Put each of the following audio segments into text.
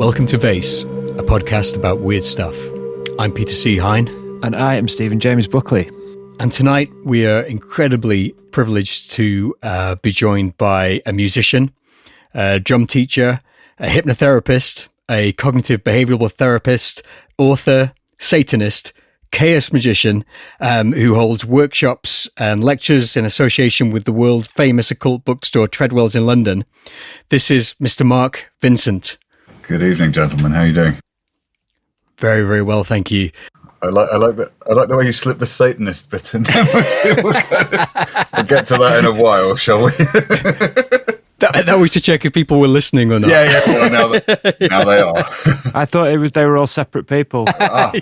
Welcome to Vayse, a podcast about weird stuff. I'm Peter C. Hine. And I am Stephen James Buckley. And tonight we are incredibly privileged to be joined by a musician, a drum teacher, a hypnotherapist, a cognitive behavioral therapist, author, Satanist, chaos magician, who holds workshops and lectures in association with the world famous occult bookstore Treadwell's in London. This is Mr. Mark Vincent. Good evening, gentlemen. How are you doing? Very, very well, thank you. I like the way you slipped the Satanist bit in there. We'll get to that in a while, shall we? That was to check if people were listening or not. Yeah. Well, now they are. I thought they were all separate people.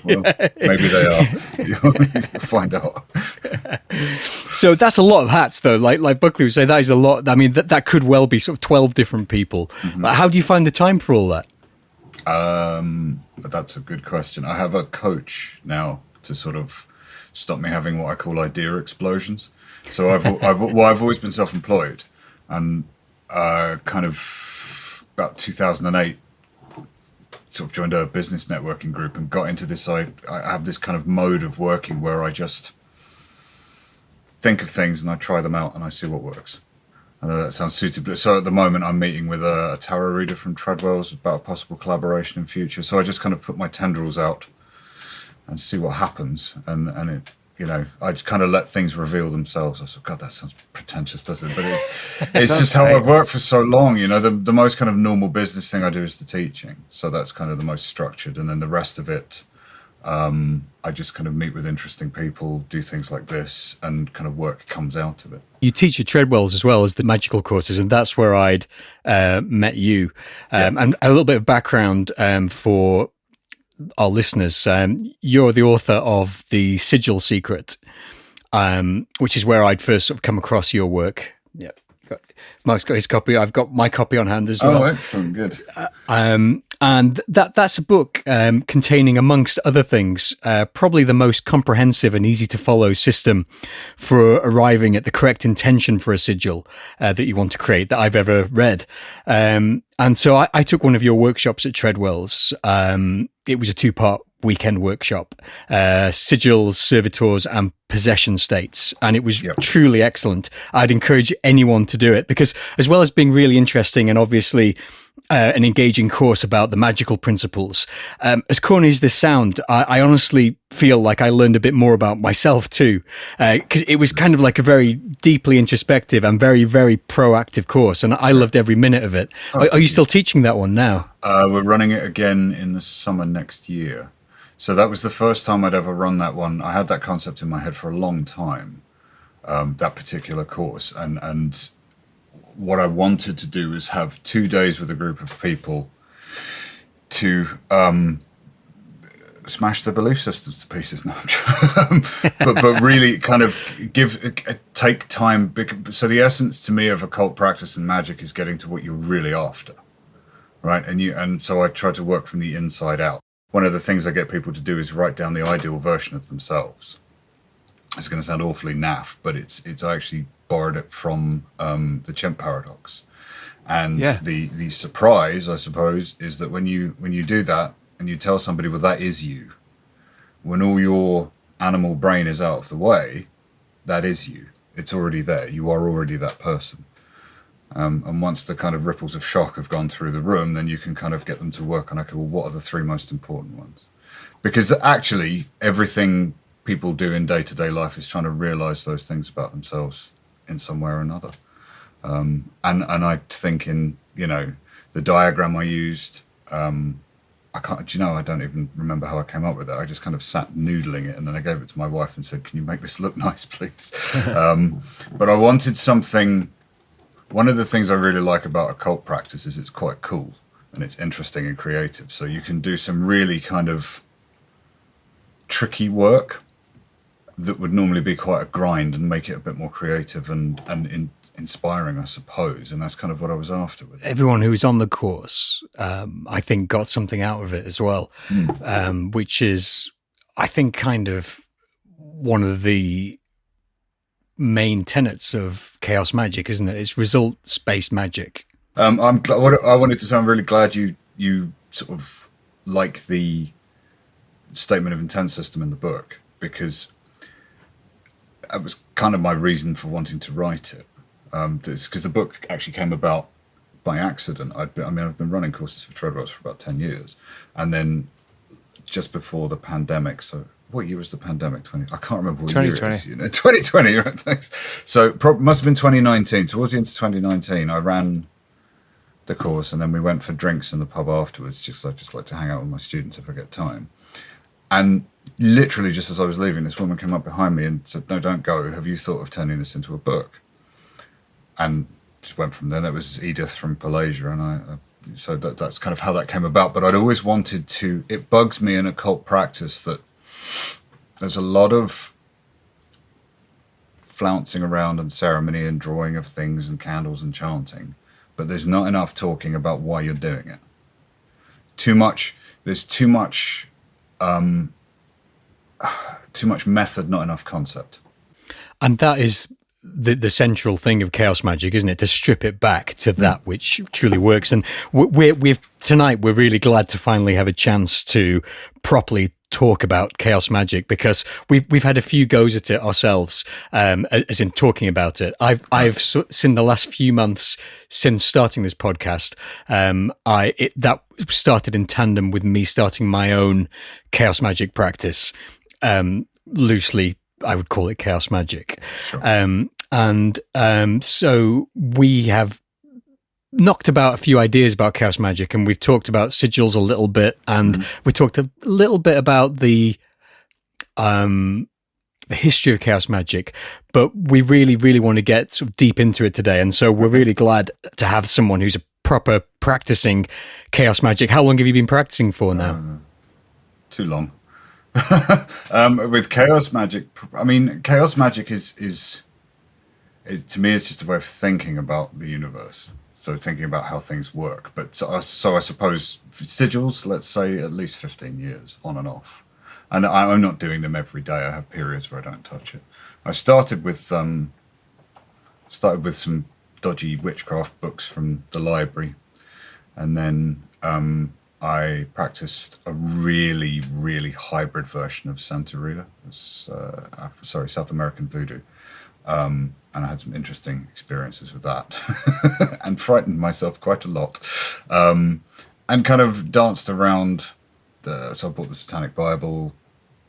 Maybe they are. You'll find out. So that's a lot of hats, though. Like Buckley would say, that is a lot. I mean, that could well be sort of 12 different people. Mm-hmm. But how do you find the time for all that? That's a good question. I have a coach now to sort of stop me having what I call idea explosions. So I've always been self-employed, and kind of about 2008 sort of joined a business networking group and got into this. I have this kind of mode of working where I just think of things and I try them out and I see what works. I know that sounds suitable. So at the moment I'm meeting with a tarot reader from Treadwell's about a possible collaboration in future. So I just kind of put my tendrils out and see what happens. And it, you know, I just kind of let things reveal themselves. I thought, God, that sounds pretentious, doesn't it? But it's just how I've worked for so long. You know, the most kind of normal business thing I do is the teaching. So that's kind of the most structured. And then the rest of it, I just kind of meet with interesting people, do things like this, and kind of work comes out of it. You teach at Treadwell's as well as the magical courses, and that's where I'd met you. And a little bit of background for our listeners. You're the author of The Sigil Secret, which is where I'd first sort of come across your work. Yeah, Mark's got his copy. I've got my copy on hand as well. Oh, excellent, good. And that's a book containing, amongst other things, probably the most comprehensive and easy to follow system for arriving at the correct intention for a sigil that you want to create that I've ever read. And so I took one of your workshops at Treadwell's. It was a 2-part weekend workshop, sigils, servitors, and possession states, and it was truly excellent. I'd encourage anyone to do it because, as well as being really interesting and obviously an engaging course about the magical principles, as corny as this sound, I honestly feel like I learned a bit more about myself too, because it was kind of like a very deeply introspective and very, very proactive course, and I loved every minute of it. Are you still teaching that one now? We're running it again in the summer next year. So that was the first time I'd ever run that one. I had that concept in my head for a long time, that particular course. And what I wanted to do is have 2 days with a group of people to smash their belief systems to pieces. No, but really kind of take time. So the essence to me of occult practice and magic is getting to what you're really after, right? And so I try to work from the inside out. One of the things I get people to do is write down the ideal version of themselves. It's going to sound awfully naff, but it's I actually borrowed it from the Chimp paradox. And the surprise, I suppose, is that when you do that and you tell somebody, well, that is you, when all your animal brain is out of the way, that is you. It's already there. You are already that person. And once the kind of ripples of shock have gone through the room, then you can kind of get them to work on, okay, well, what are the 3 most important ones? Because actually everything people do in day-to-day life is trying to realize those things about themselves in some way or another. And I think in, you know, the diagram I used, I don't even remember how I came up with it. I just kind of sat noodling it, and then I gave it to my wife and said, can you make this look nice, please? But I wanted something. One of the things I really like about occult practice is it's quite cool and it's interesting and creative. So you can do some really kind of tricky work that would normally be quite a grind and make it a bit more creative and inspiring, I suppose. And that's kind of what I was after with it. Everyone who was on the course, I think, got something out of it as well, which is, I think, kind of one of the main tenets of chaos magic, isn't it? It's results-based magic. I wanted to say I'm really glad you sort of like the statement of intent system in the book, because that was kind of my reason for wanting to write it. Because the book actually came about by accident. I've been running courses for Treadwells for about 10 years. And then just before the pandemic, so what year was the pandemic? I can't remember what year it is. 2020, right? Thanks. So must have been 2019. Towards the end of 2019, I ran the course, and then we went for drinks in the pub afterwards. I just like to hang out with my students if I get time. And literally, just as I was leaving, this woman came up behind me and said, "No, don't go. Have you thought of turning this into a book?" And just went from there. That was Edith from Palasia, and so that's kind of how that came about. But I'd always wanted to. It bugs me in occult practice that there's a lot of flouncing around and ceremony and drawing of things and candles and chanting, but there's not enough talking about why you're doing it. There's too much method, not enough concept. And that is the central thing of chaos magic, isn't it? To strip it back to that which truly works. And tonight we're really glad to finally have a chance to properly talk about chaos magic, because we've had a few goes at it ourselves, as in talking about it. I've seen the last few months since starting this podcast, that started in tandem with me starting my own chaos magic practice. Loosely, I would call it chaos magic. Sure. So we have knocked about a few ideas about chaos magic, and we've talked about sigils a little bit, and we talked a little bit about the history of chaos magic, but we really, really want to get sort of deep into it today. And so we're really glad to have someone who's a proper practicing chaos magic. How long have you been practicing for now? Too long. With chaos magic, chaos magic is to me, it's just a way of thinking about the universe. So thinking about how things work. But so I suppose sigils, let's say at least 15 years on and off. And I'm not doing them every day. I have periods where I don't touch it. I started with some dodgy witchcraft books from the library. And then I practiced a really, really hybrid version of Santeria. South American voodoo. And I had some interesting experiences with that and frightened myself quite a lot, and kind of danced around so I bought the Satanic Bible,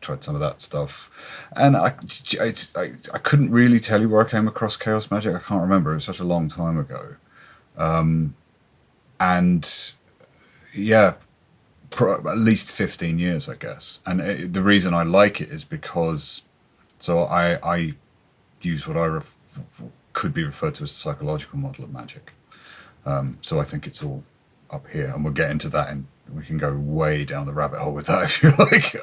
tried some of that stuff, and I couldn't really tell you where I came across chaos magic. I can't remember. It was such a long time ago. And yeah, at least 15 years, I guess. And the reason I like it is because I use what could be referred to as the psychological model of magic. So I think it's all up here, and we'll get into that, and we can go way down the rabbit hole with that if you like.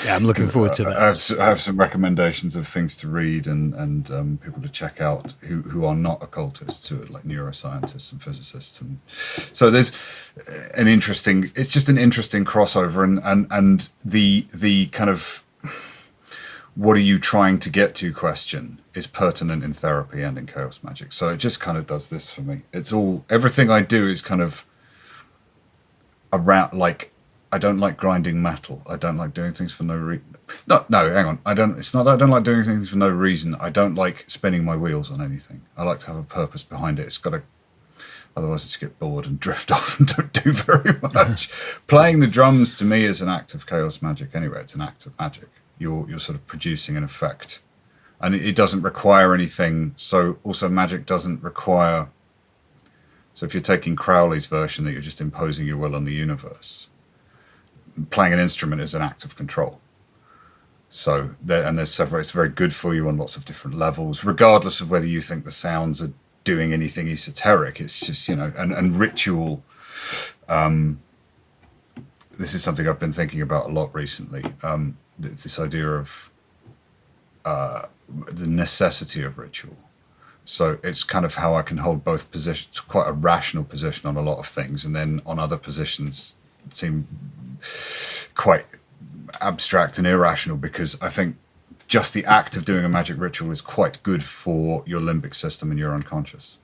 Yeah, I'm looking forward to that. I have some recommendations of things to read and people to check out who are not occultists, who are like neuroscientists and physicists, and so there's it's just an interesting crossover, and the kind of what are you trying to get to question is pertinent in therapy and in chaos magic. So it just kind of does this for me. Everything I do is kind of around, like, I don't like grinding metal. I don't like doing things for no reason. No, hang on. It's not that I don't like doing things for no reason. I don't like spinning my wheels on anything. I like to have a purpose behind it. Otherwise I just get bored and drift off and don't do very much. Playing the drums to me is an act of chaos magic anyway. It's an act of magic. You're sort of producing an effect, and it doesn't require anything. So also magic doesn't require. So if you're taking Crowley's version that you're just imposing your will on the universe, playing an instrument is an act of control. So there's several. It's very good for you on lots of different levels, regardless of whether you think the sounds are doing anything esoteric. It's just, and ritual. This is something I've been thinking about a lot recently. This idea of the necessity of ritual. So it's kind of how I can hold both positions, quite a rational position on a lot of things, and then on other positions seem quite abstract and irrational, because I think just the act of doing a magic ritual is quite good for your limbic system and your unconscious.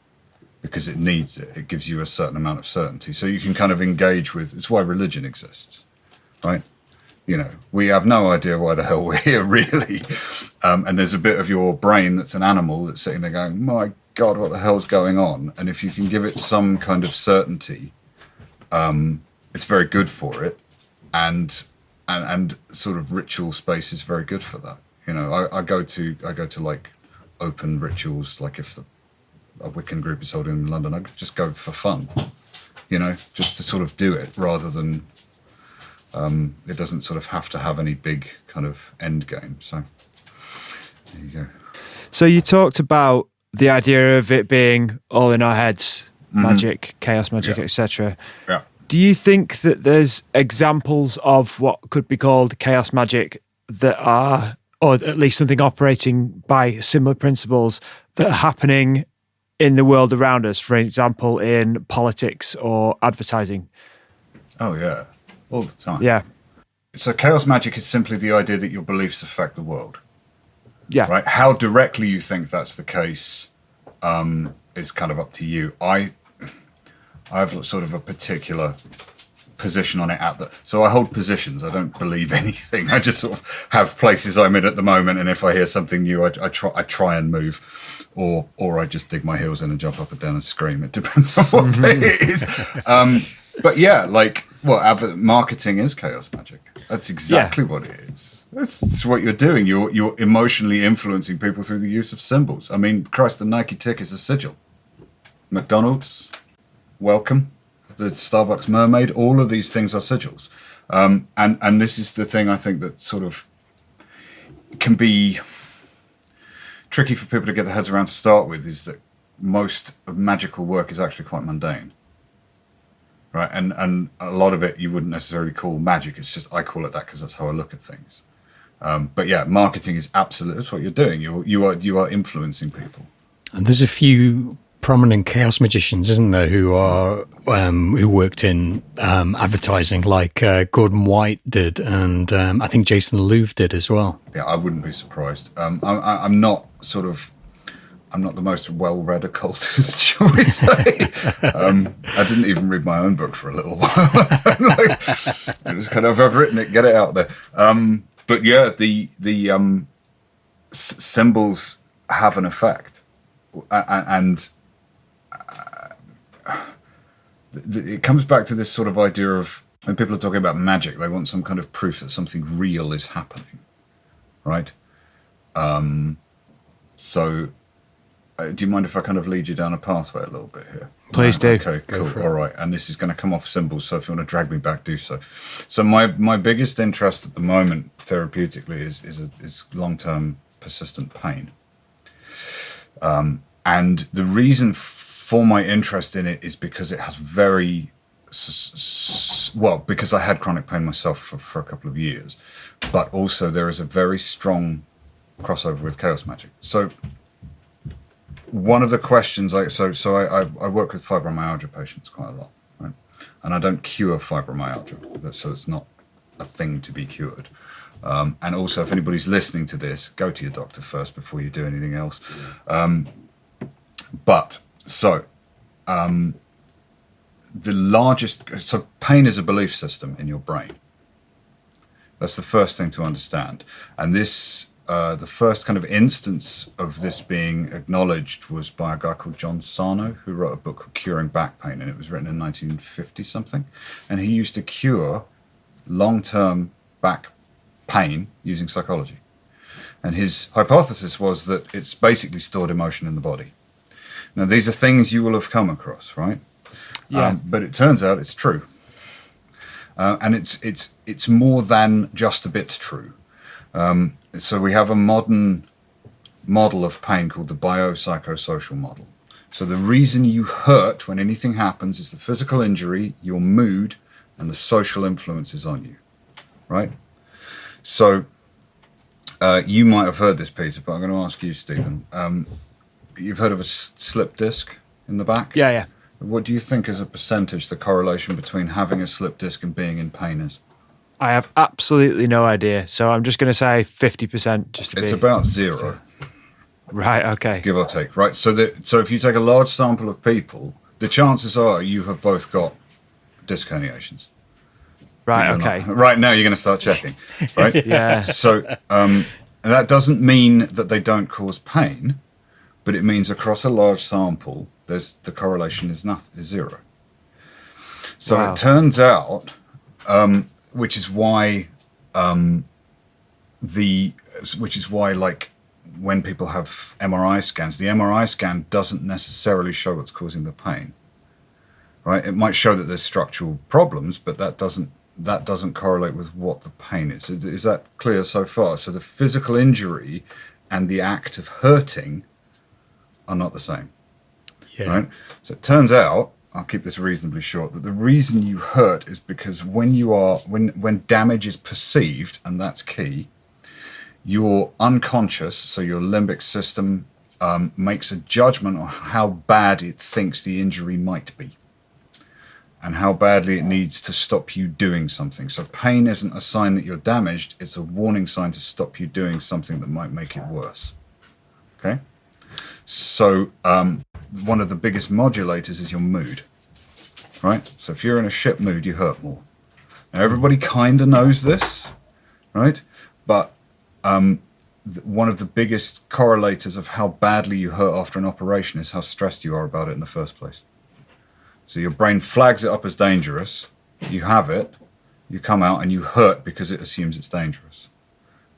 because it needs it. It gives you a certain amount of certainty. So you can kind of engage with, it's why religion exists, right? You know, we have no idea why the hell we're here, really. And there's a bit of your brain that's an animal that's sitting there going, my God, what the hell's going on? And if you can give it some kind of certainty, it's very good for it. And sort of ritual space is very good for that. You know, I go to like open rituals, like if a Wiccan group is holding in London, I just go for fun, you know, just to sort of do it rather than it doesn't sort of have to have any big kind of end game. So there you go. So you talked about the idea of it being all in our heads, magic, chaos magic, etc. Yeah. Do you think that there's examples of what could be called chaos magic that are, or at least something operating by similar principles that are happening in the world around us, for example, in politics or advertising? Oh, yeah. All the time. Yeah. So chaos magic is simply the idea that your beliefs affect the world. Yeah. Right? How directly you think that's the case is kind of up to you. I have sort of a particular position on it so I hold positions. I don't believe anything. I just sort of have places I'm in at the moment, and if I hear something new, I try and move, or I just dig my heels in and jump up and down and scream. It depends on what day it is. But yeah, like, well, marketing is chaos magic. That's exactly what it is. It's what you're doing. You're emotionally influencing people through the use of symbols. I mean, Christ, the Nike tick is a sigil. McDonald's, welcome. The Starbucks mermaid, all of these things are sigils. And this is the thing I think that sort of can be tricky for people to get their heads around to start with, is that most of magical work is actually quite mundane. Right, and a lot of it you wouldn't necessarily call magic. It's just, I call it that because that's how I look at things. But yeah, marketing is absolutely, that's what you're doing. You are influencing people. And there's a few prominent chaos magicians, isn't there, who worked in advertising, like Gordon White did, and I think Jason Louv did as well. Yeah, I wouldn't be surprised. I'm not the most well-read occultist, shall we say. I didn't even read my own book for a little while. I just kind of, I've written it, get it out there. But yeah, the symbols have an effect. And it comes back to this sort of idea of, when people are talking about magic, they want some kind of proof that something real is happening, right? So do you mind if I kind of lead you down a pathway a little bit here? Please do. Okay, cool. All right. And this is going to come off symbols, so if you want to drag me back, do so. So my biggest interest at the moment, therapeutically, is long-term persistent pain. And the reason for my interest in it is because it has because I had chronic pain myself for a couple of years, but also there is a very strong crossover with chaos magic. So one of the questions, I work with fibromyalgia patients quite a lot, right? And I don't cure fibromyalgia, so it's not a thing to be cured. And also, if anybody's listening to this, go to your doctor first before you do anything else. So pain is a belief system in your brain. That's the first thing to understand. And this, the first kind of instance of this being acknowledged was by a guy called John Sarno, who wrote a book called Curing Back Pain, and it was written in 1950 something. And he used to cure long-term back pain using psychology. And his hypothesis was that it's basically stored emotion in the body. Now, these are things you will have come across, right? Yeah. But it turns out it's true. And it's more than just a bit true. So we have a modern model of pain called the biopsychosocial model. So the reason you hurt when anything happens is the physical injury, your mood, and the social influences on you, right? So you might have heard this, Peter, but I'm going to ask you, Stephen. You've heard of a slip disc in the back? Yeah. What do you think as a percentage the correlation between having a slip disc and being in pain is? I have absolutely no idea. So I'm just going to say 50%. It's about zero. Right. Okay. give or take, right? So if you take a large sample of people, the chances are you have both got disc herniations. Right. Okay. Right now, you're going to start checking, right? Yeah. So that doesn't mean that they don't cause pain, but it means across a large sample, the correlation is zero. So Wow. it turns out, which is why like when people have MRI scans, the MRI scan doesn't necessarily show what's causing the pain, right? It might show that there's structural problems, but that doesn't correlate with what the pain is. Is that clear so far? So the physical injury and the act of hurting are not the same. Yeah. Right? So it turns out, I'll keep this reasonably short, that the reason you hurt is because when damage is perceived, and that's key, you're unconscious, so your limbic system makes a judgment on how bad it thinks the injury might be and how badly it needs to stop you doing something. So pain isn't a sign that you're damaged, it's a warning sign to stop you doing something that might make it worse. Okay? So one of the biggest modulators is your mood, right? So if you're in a shit mood, you hurt more. Now everybody kind of knows this, right? But one of the biggest correlators of how badly you hurt after an operation is how stressed you are about it in the first place. So your brain flags it up as dangerous, you have it, you come out and you hurt because it assumes it's dangerous.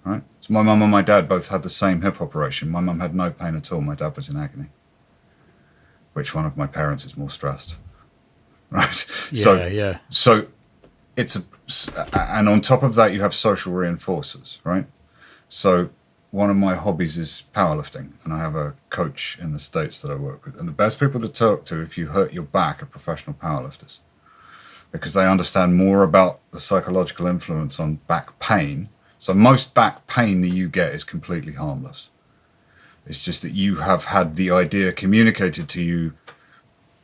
Right? So my mum and my dad both had the same hip operation. My mum had no pain at all. My dad was in agony. Which one of my parents is more stressed? Right? Yeah. So it's and on top of that, you have social reinforcers, right? So one of my hobbies is powerlifting, and I have a coach in the States that I work with. And the best people to talk to if you hurt your back are professional powerlifters, because they understand more about the psychological influence on back pain. So most back pain that you get is completely harmless. It's just that you have had the idea communicated to you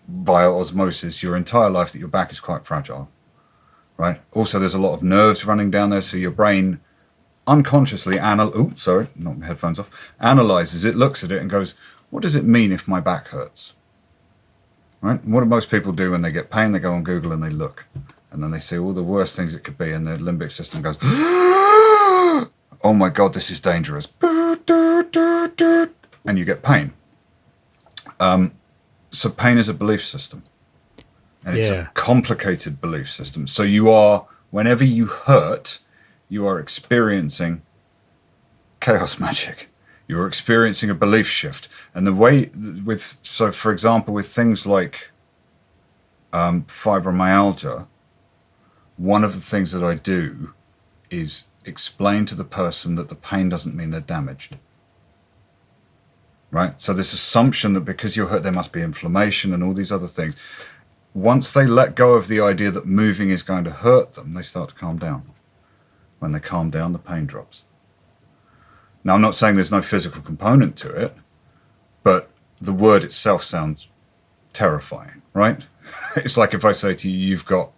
via osmosis your entire life that your back is quite fragile, right? Also, there's a lot of nerves running down there, so your brain unconsciously knocked my headphones off, analyzes it, looks at it and goes, what does it mean if my back hurts? Right? And what do most people do when they get pain? They go on Google and they look, and then they see all the worst things it could be, and their limbic system goes, oh my God, this is dangerous. And you get pain. So pain is a belief system. And it's a complicated belief system. So whenever you hurt, you are experiencing chaos magic. You're experiencing a belief shift. And for example, with things like fibromyalgia, one of the things that I do is explain to the person that the pain doesn't mean they're damaged. Right? So this assumption that because you're hurt, there must be inflammation and all these other things. Once they let go of the idea that moving is going to hurt them, they start to calm down. When they calm down, the pain drops. Now, I'm not saying there's no physical component to it, but the word itself sounds terrifying, right? It's like if I say to you, you've got,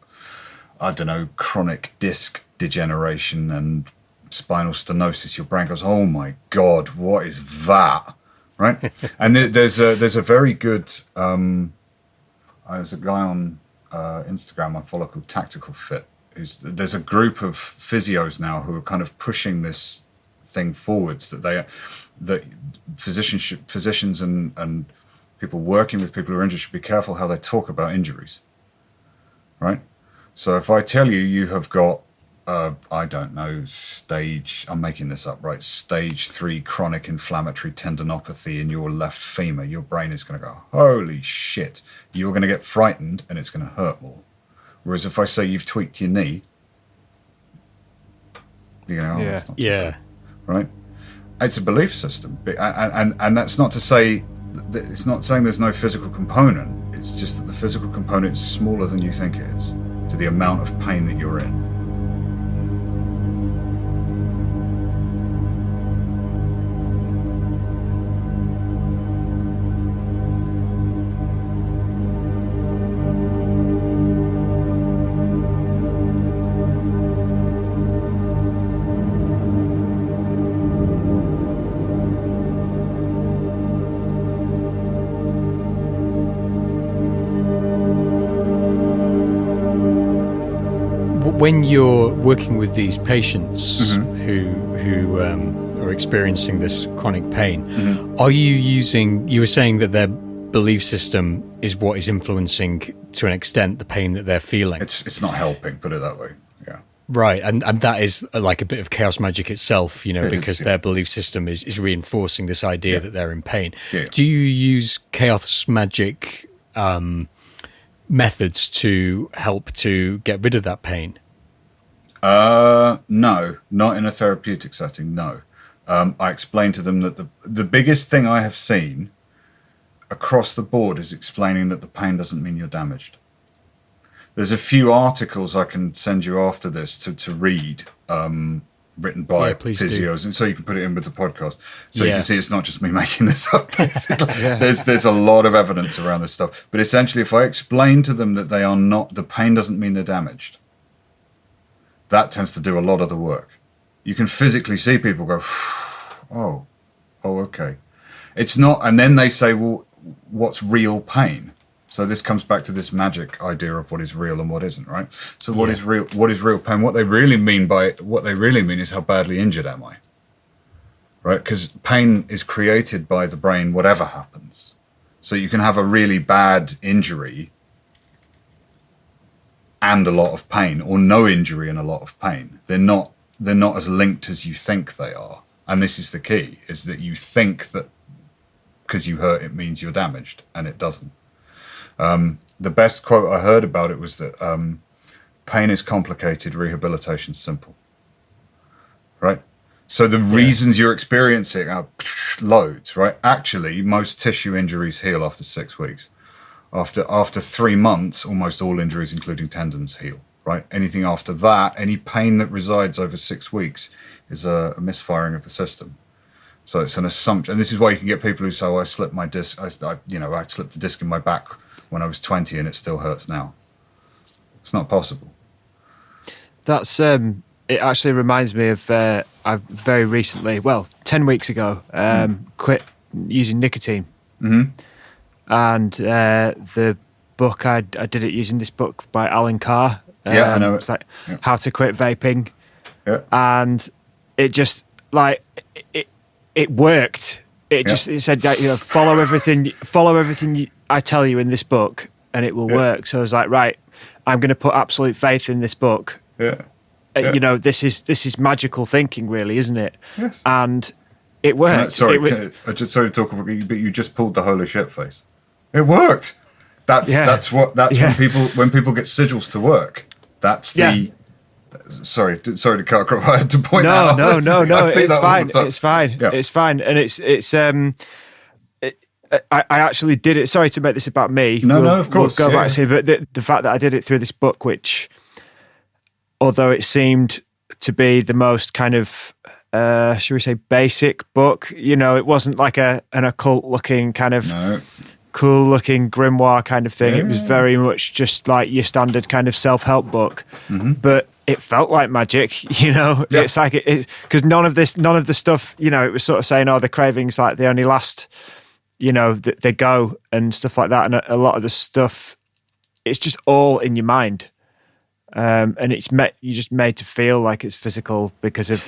I don't know, chronic disc degeneration and spinal stenosis. Your brain goes, oh my God, what is that? Right? And there's a very good, there's a guy on Instagram I follow called Tactical Fit. There's a group of physios now who are kind of pushing this thing forwards, that physicians and people working with people who are injured should be careful how they talk about injuries, right? So if I tell you you have got I don't know, I'm making this up, right? Stage 3 chronic inflammatory tendinopathy in your left femur, your brain is going to go, holy shit, you're going to get frightened and it's going to hurt more. Whereas if I say you've tweaked your knee, you go, it's not too bad, right? It's a belief system, and that's not to say, it's not saying there's no physical component. It's just that the physical component is smaller than you think it is to the amount of pain that you're in. when you're working with these patients who are experiencing this chronic pain, are you using? You were saying that their belief system is what is influencing, to an extent, the pain that they're feeling. It's not helping. Put it that way. Yeah. Right, and that is like a bit of chaos magic itself, because their belief system is reinforcing this idea that they're in pain. Yeah. Do you use chaos magic methods to help to get rid of that pain? No, not in a therapeutic setting. No, I explain to them that the biggest thing I have seen across the board is explaining that the pain doesn't mean you're damaged. There's a few articles I can send you after this to read, written by physios, and so you can put it in with the podcast. So you can see it's not just me making this up. There's a lot of evidence around this stuff. But essentially, if I explain to them that they are not, the pain doesn't mean they're damaged, that tends to do a lot of the work. You can physically see people go, oh, okay. It's not, and then they say, well, what's real pain? So this comes back to this magic idea of what is real and what isn't, right? So what is real? What is real pain? What they really mean is how badly injured am I, right? Because pain is created by the brain, whatever happens. So you can have a really bad injury and a lot of pain, or no injury and a lot of pain. They're not as linked as you think they are. And this is the key: is that you think that because you hurt it means you're damaged, and it doesn't. The best quote I heard about it was that pain is complicated, rehabilitation's simple. Right? So the reasons you're experiencing are loads, right? Actually, most tissue injuries heal after 6 weeks. After 3 months, almost all injuries, including tendons, heal. Right? Anything after that, any pain that resides over 6 weeks is a misfiring of the system. So it's an assumption, and this is why you can get people who say, "I slipped my disc. I slipped a disc in my back when I was 20, and it still hurts now." It's not possible. That's it. Actually reminds me of I've very recently, 10 weeks ago, quit using nicotine, and the book I did it using this book by Alan Carr. I know it. It's like How to Quit Vaping, and it just it worked. It said that follow everything I tell you in this book, and it will work. So I was like, right, I'm going to put absolute faith in this book. This is magical thinking, really, isn't it? Yes. And it worked. Sorry to talk about, but you just pulled the holy shit face. It worked. That's when people get sigils to work. That's the. Sorry to cut across. I had to point out. No. It's fine. Yeah. It's fine, and it's. I actually did it. Sorry to make this about me. No, of course. We'll go back to it, but the fact that I did it through this book, which, although it seemed to be the most kind of, should we say, basic book, it wasn't like an occult looking kind of. No. Cool looking grimoire kind of thing. It was very much just like your standard kind of self-help book, but it felt like magic. It's like it's because none of the stuff. It was sort of saying, the cravings like they only last, they go and stuff like that, and a lot of the stuff, it's just all in your mind, and you're just made to feel like it's physical because of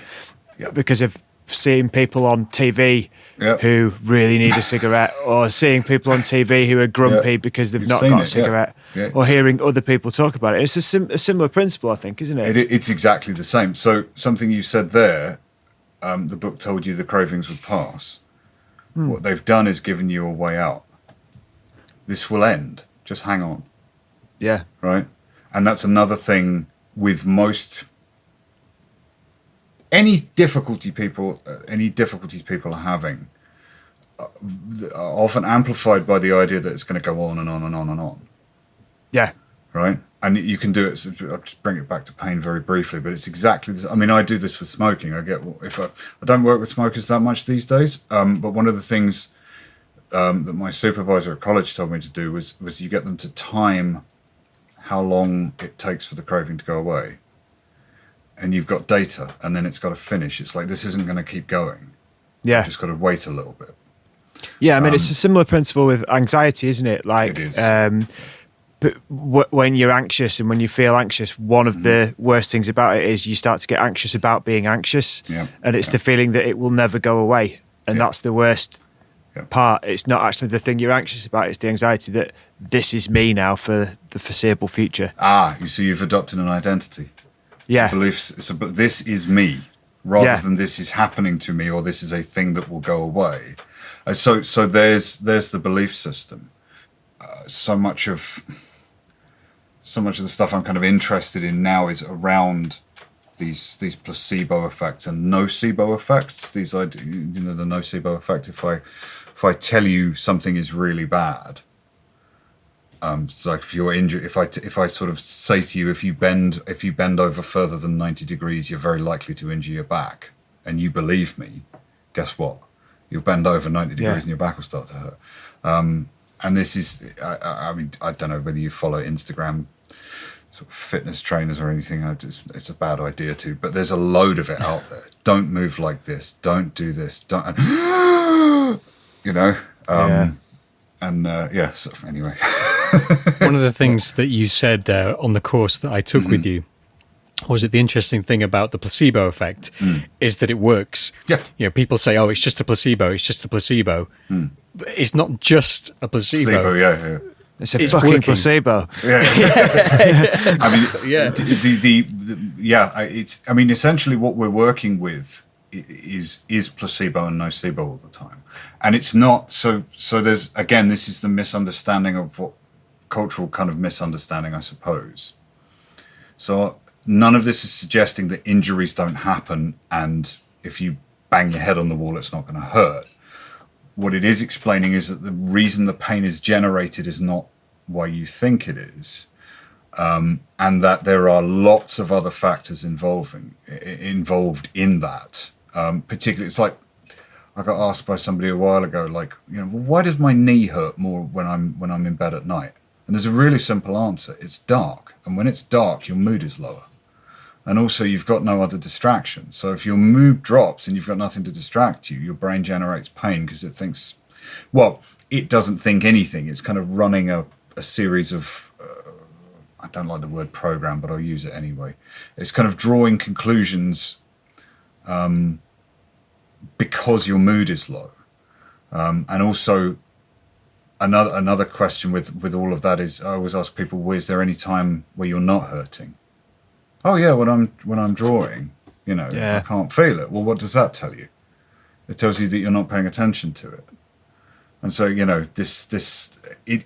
seeing people on TV. Who really need a cigarette, or seeing people on TV who are grumpy because they've not got a cigarette, or hearing other people talk about it. It's a similar principle, I think, isn't it? It's exactly the same. So something you said there, the book told you the cravings would pass. What they've done is given you a way out. This will end. Just hang on. Yeah. Right? And that's another thing with most... Any difficulties people are having are often amplified by the idea that it's going to go on and on and on and on. Yeah. Right? And you can do it. I'll just bring it back to pain very briefly, but it's exactly this. I mean, I do this with smoking. I don't work with smokers that much these days, but one of the things that my supervisor at college told me to do was you get them to time how long it takes for the craving to go away. And you've got data, and then it's got to finish. It's like, this isn't going to keep going. Yeah. You've just got to wait a little bit. Yeah, I mean, it's a similar principle with anxiety, isn't it? Like, it is. But when you're anxious and when you feel anxious, one of the worst things about it is you start to get anxious about being anxious. Yeah. And it's the feeling that it will never go away. And that's the worst part. It's not actually the thing you're anxious about. It's the anxiety that this is me now for the foreseeable future. You see, you've adopted an identity. Yeah. This is me, rather than this is happening to me or this is a thing that will go away. So there's the belief system. So much of the stuff I'm kind of interested in now is around these placebo effects and nocebo effects. The nocebo effect. If I tell you something is really bad, it's like if you're injured, if I sort of say to you, if you bend over further than 90 degrees, you're very likely to injure your back, and you believe me, guess what? You'll bend over 90 degrees and your back will start to hurt. And this is, I mean, I don't know whether you follow Instagram sort of fitness trainers or anything. It's a bad idea to, but there's a load of it out there. Don't move like this. Don't do this. Don't, you know? So anyway. One of the things that you said on the course that I took with you was that the interesting thing about the placebo effect is that it works. Yeah. You know, people say, "Oh, it's just a placebo. It's just a placebo." But it's not just a placebo. Yeah. It's fucking working. Placebo. Yeah. I mean, essentially what we're working with is placebo and nocebo all the time, and it's not. So there's again, this is the misunderstanding of what cultural kind of misunderstanding, I suppose. So none of this is suggesting that injuries don't happen, and if you bang your head on the wall, it's not going to hurt. What it is explaining is that the reason the pain is generated is not why you think it is, and that there are lots of other factors involved in that. Particularly, it's like I got asked by somebody a while ago, like, you know, why does my knee hurt more when I'm in bed at night? And there's a really simple answer. It's dark, and when it's dark, your mood is lower. And also, you've got no other distraction. So if your mood drops and you've got nothing to distract you, your brain generates pain because it thinks, well, it doesn't think anything. It's kind of running a series of, I don't like the word program, but I'll use it anyway. It's kind of drawing conclusions because your mood is low. And also, another question with all of that is, I always ask people, well, is there any time where you're not hurting? Oh yeah, when I'm drawing, you know, I can't feel it. Well, what does that tell you? It tells you that you're not paying attention to it. And so, you know, it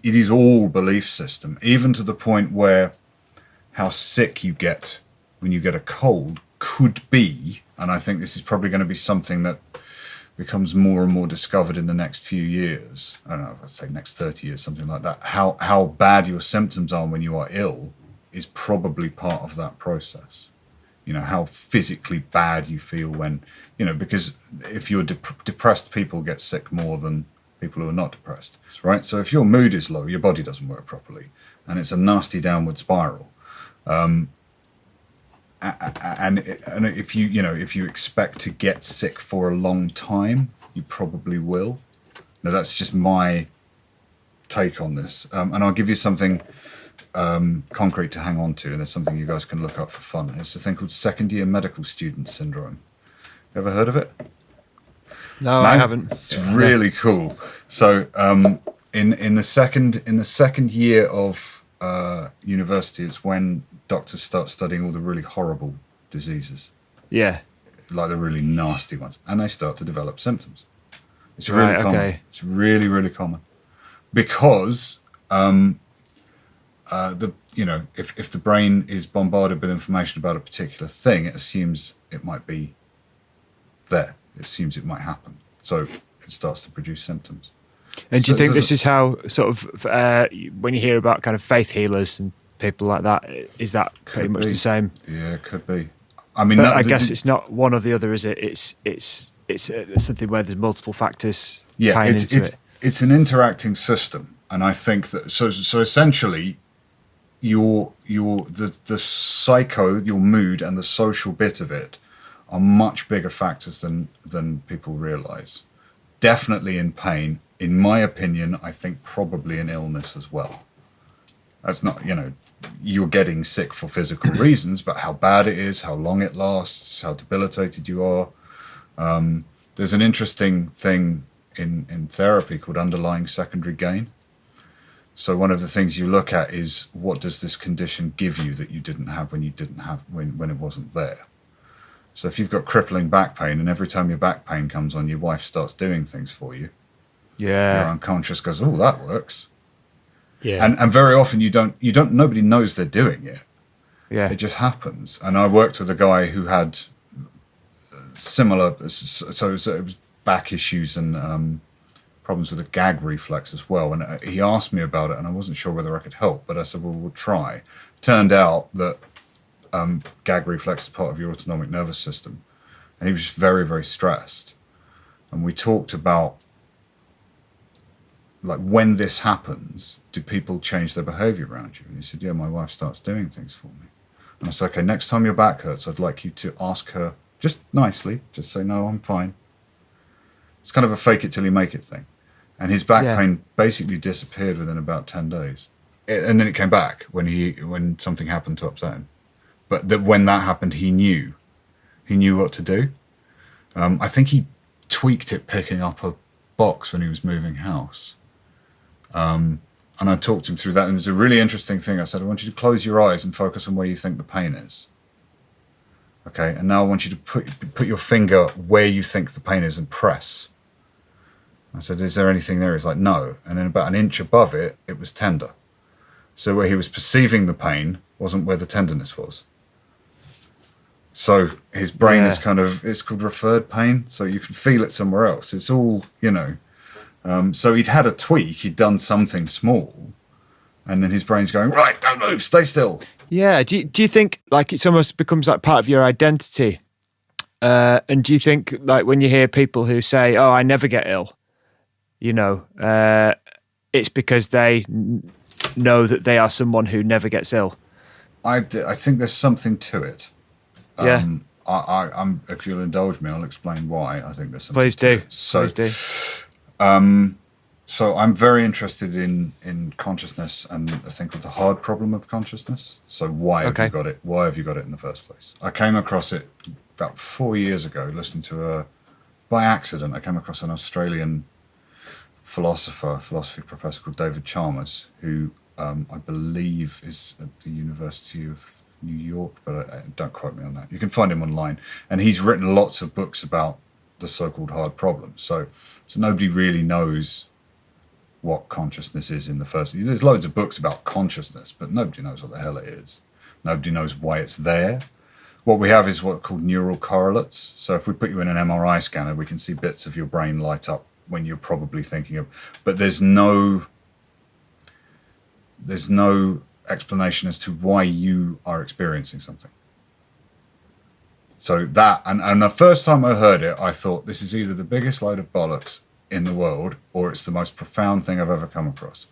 is all belief system, even to the point where how sick you get when you get a cold could be, and I think this is probably going to be something that becomes more and more discovered in the next few years. I don't know, let's say next 30 years, something like that. How bad your symptoms are when you are ill is probably part of that process. You know, how physically bad you feel when, you know, because if you're depressed, people get sick more than people who are not depressed, right? So if your mood is low, your body doesn't work properly, and it's a nasty downward spiral. And if you expect to get sick for a long time, you probably will. Now, that's just my take on this, and I'll give you something concrete to hang on to, and there's something you guys can look up for fun. It's a thing called second-year medical student syndrome. Ever heard of it? No, I haven't. It's really cool. So in the second year of university, it's when doctors start studying all the really horrible diseases. Yeah. Like the really nasty ones. And they start to develop symptoms. It's really common. Okay. It's really, really common. Because if the brain is bombarded with information about a particular thing, it assumes it might be there. It assumes it might happen. So it starts to produce symptoms. And do you think this is how sort of when you hear about kind of faith healers and people like that, is that pretty much the same? Yeah, it could be. I mean, I guess it's not one or the other, is it? It's something where there's multiple factors tying into it. It's an interacting system, and I think that so essentially, the psycho, your mood, and the social bit of it are much bigger factors than people realize. Definitely in pain. In my opinion, I think probably in illness as well. That's not, you're getting sick for physical reasons, but how bad it is, how long it lasts, how debilitated you are. There's an interesting thing in therapy called underlying secondary gain. So one of the things you look at is, what does this condition give you that you didn't have when when it wasn't there? So if you've got crippling back pain, and every time your back pain comes on, your wife starts doing things for you, Yeah. your unconscious goes, oh, that works. Yeah. And very often nobody knows they're doing it. Yeah. It just happens. And I worked with a guy who had similar, so it was back issues and problems with the gag reflex as well. And he asked me about it, and I wasn't sure whether I could help, but I said, well, we'll try. Turned out that gag reflex is part of your autonomic nervous system. And he was just very, very stressed. And we talked about, like, when this happens, do people change their behavior around you? And he said, yeah, my wife starts doing things for me. And I said, okay, next time your back hurts, I'd like you to ask her, just nicely, just say, no, I'm fine. It's kind of a fake it till you make it thing. And his back pain basically disappeared within about 10 days. And then it came back when something happened to upset him. But when that happened, he knew what to do. I think he tweaked it picking up a box when he was moving house. And I talked him through that. And it was a really interesting thing. I said, I want you to close your eyes and focus on where you think the pain is. Okay, and now I want you to put your finger where you think the pain is and press. I said, is there anything there? He's like, no. And then about an inch above it, it was tender. So where he was perceiving the pain wasn't where the tenderness was. So his brain is it's called referred pain. So you can feel it somewhere else. It's all, so he'd had a tweak. He'd done something small. And then his brain's going, right, don't move, stay still. Yeah. Do you think like it's almost becomes like part of your identity? And do you think like when you hear people who say, oh, I never get ill, it's because they know that they are someone who never gets ill? I think there's something to it. Yeah. I'm if you'll indulge me, I'll explain why I think there's something Please to do. it. So, Please do. So I'm very interested in consciousness and a thing called the hard problem of consciousness. So why have you got it? Why have you got it in the first place? I came across it about 4 years ago, listening to by accident, I came across an Australian philosophy professor called David Chalmers, who I believe is at the University of New York, but don't quote me on that. You can find him online. And he's written lots of books about the so-called hard problem. So nobody really knows what consciousness is in the first. There's loads of books about consciousness, but nobody knows what the hell it is. Nobody knows why it's there. What we have is what's called neural correlates. So if we put you in an MRI scanner, we can see bits of your brain light up when you're probably thinking of, but there's no explanation as to why you are experiencing something. So that, and the first time I heard it, I thought this is either the biggest load of bollocks in the world or it's the most profound thing I've ever come across.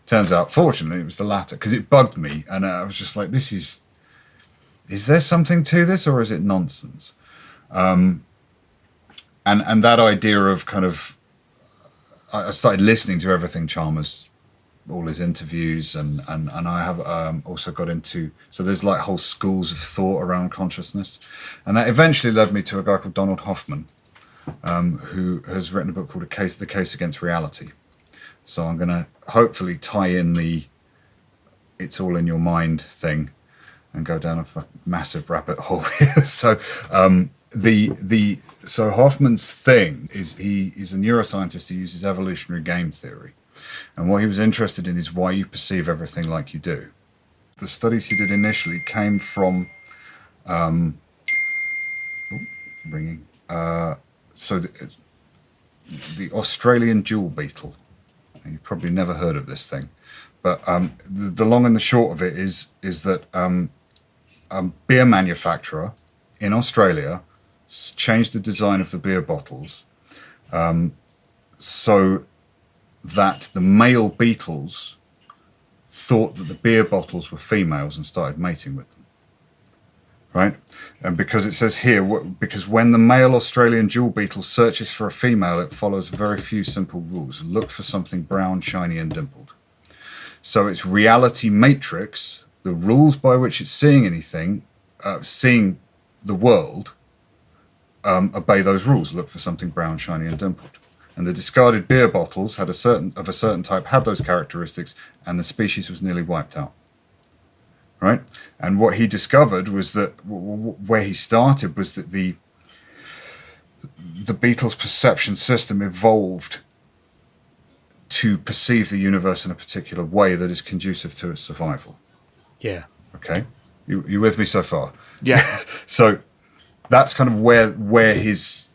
Turns out, fortunately, it was the latter, because it bugged me, and I was just like, is there something to this, or is it nonsense? And that idea of kind of, I started listening to everything Chalmers, all his interviews, and I have also got into, so there's like whole schools of thought around consciousness, and that eventually led me to a guy called Donald Hoffman, who has written a book called The Case Against Reality. So I'm going to hopefully tie in the it's all in your mind thing and go down a massive rabbit hole here. So so Hoffman's thing is he's a neuroscientist who uses evolutionary game theory. And what he was interested in is why you perceive everything like you do. The studies he did initially came from the Australian jewel beetle. You've probably never heard of this thing, but the long and the short of it is that a beer manufacturer in Australia changed the design of the beer bottles so that the male beetles thought that the beer bottles were females and started mating with them. Right? And because it says here, because when the male Australian jewel beetle searches for a female, it follows very few simple rules. Look for something brown, shiny, and dimpled. So its reality matrix, the rules by which it's seeing anything, seeing the world, obey those rules. Look for something brown, shiny, and dimpled. And the discarded beer bottles had a certain type, had those characteristics, and the species was nearly wiped out. Right? And what he discovered was that where he started was that the beetle's perception system evolved to perceive the universe in a particular way that is conducive to its survival. Yeah. Okay. You with me so far? Yeah. So that's kind of where his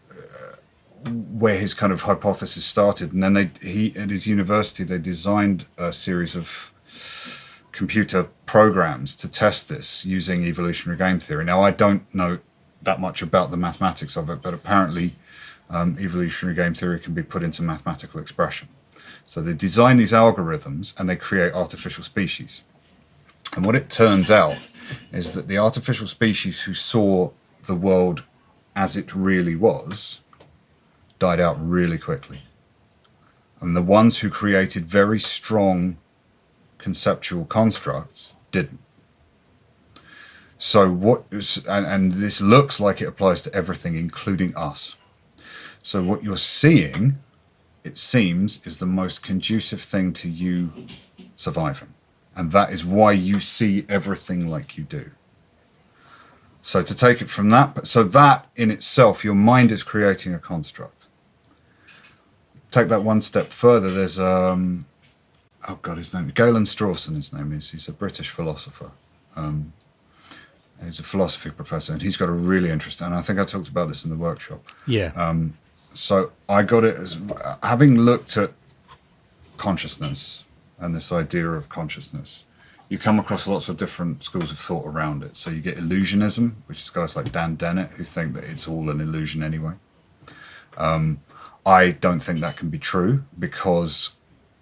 kind of hypothesis started. And then at his university, they designed a series of computer programs to test this using evolutionary game theory. Now, I don't know that much about the mathematics of it, but apparently evolutionary game theory can be put into mathematical expression. So they design these algorithms and they create artificial species. And what it turns out is that the artificial species who saw the world as it really was died out really quickly. And the ones who created very strong conceptual constructs didn't. So and this looks like it applies to everything, including us. So what you're seeing, it seems, is the most conducive thing to you surviving. And that is why you see everything like you do. So to take it from that, so that in itself, your mind is creating a construct. Take that one step further. There's, oh God, his name, Galen Strawson, his name is. He's a British philosopher. He's a philosophy professor, and he's got a really interesting, and I think I talked about this in the workshop. Yeah. So I got it as, having looked at consciousness and this idea of consciousness, you come across lots of different schools of thought around it. So you get illusionism, which is guys like Dan Dennett, who think that it's all an illusion anyway. I don't think that can be true, because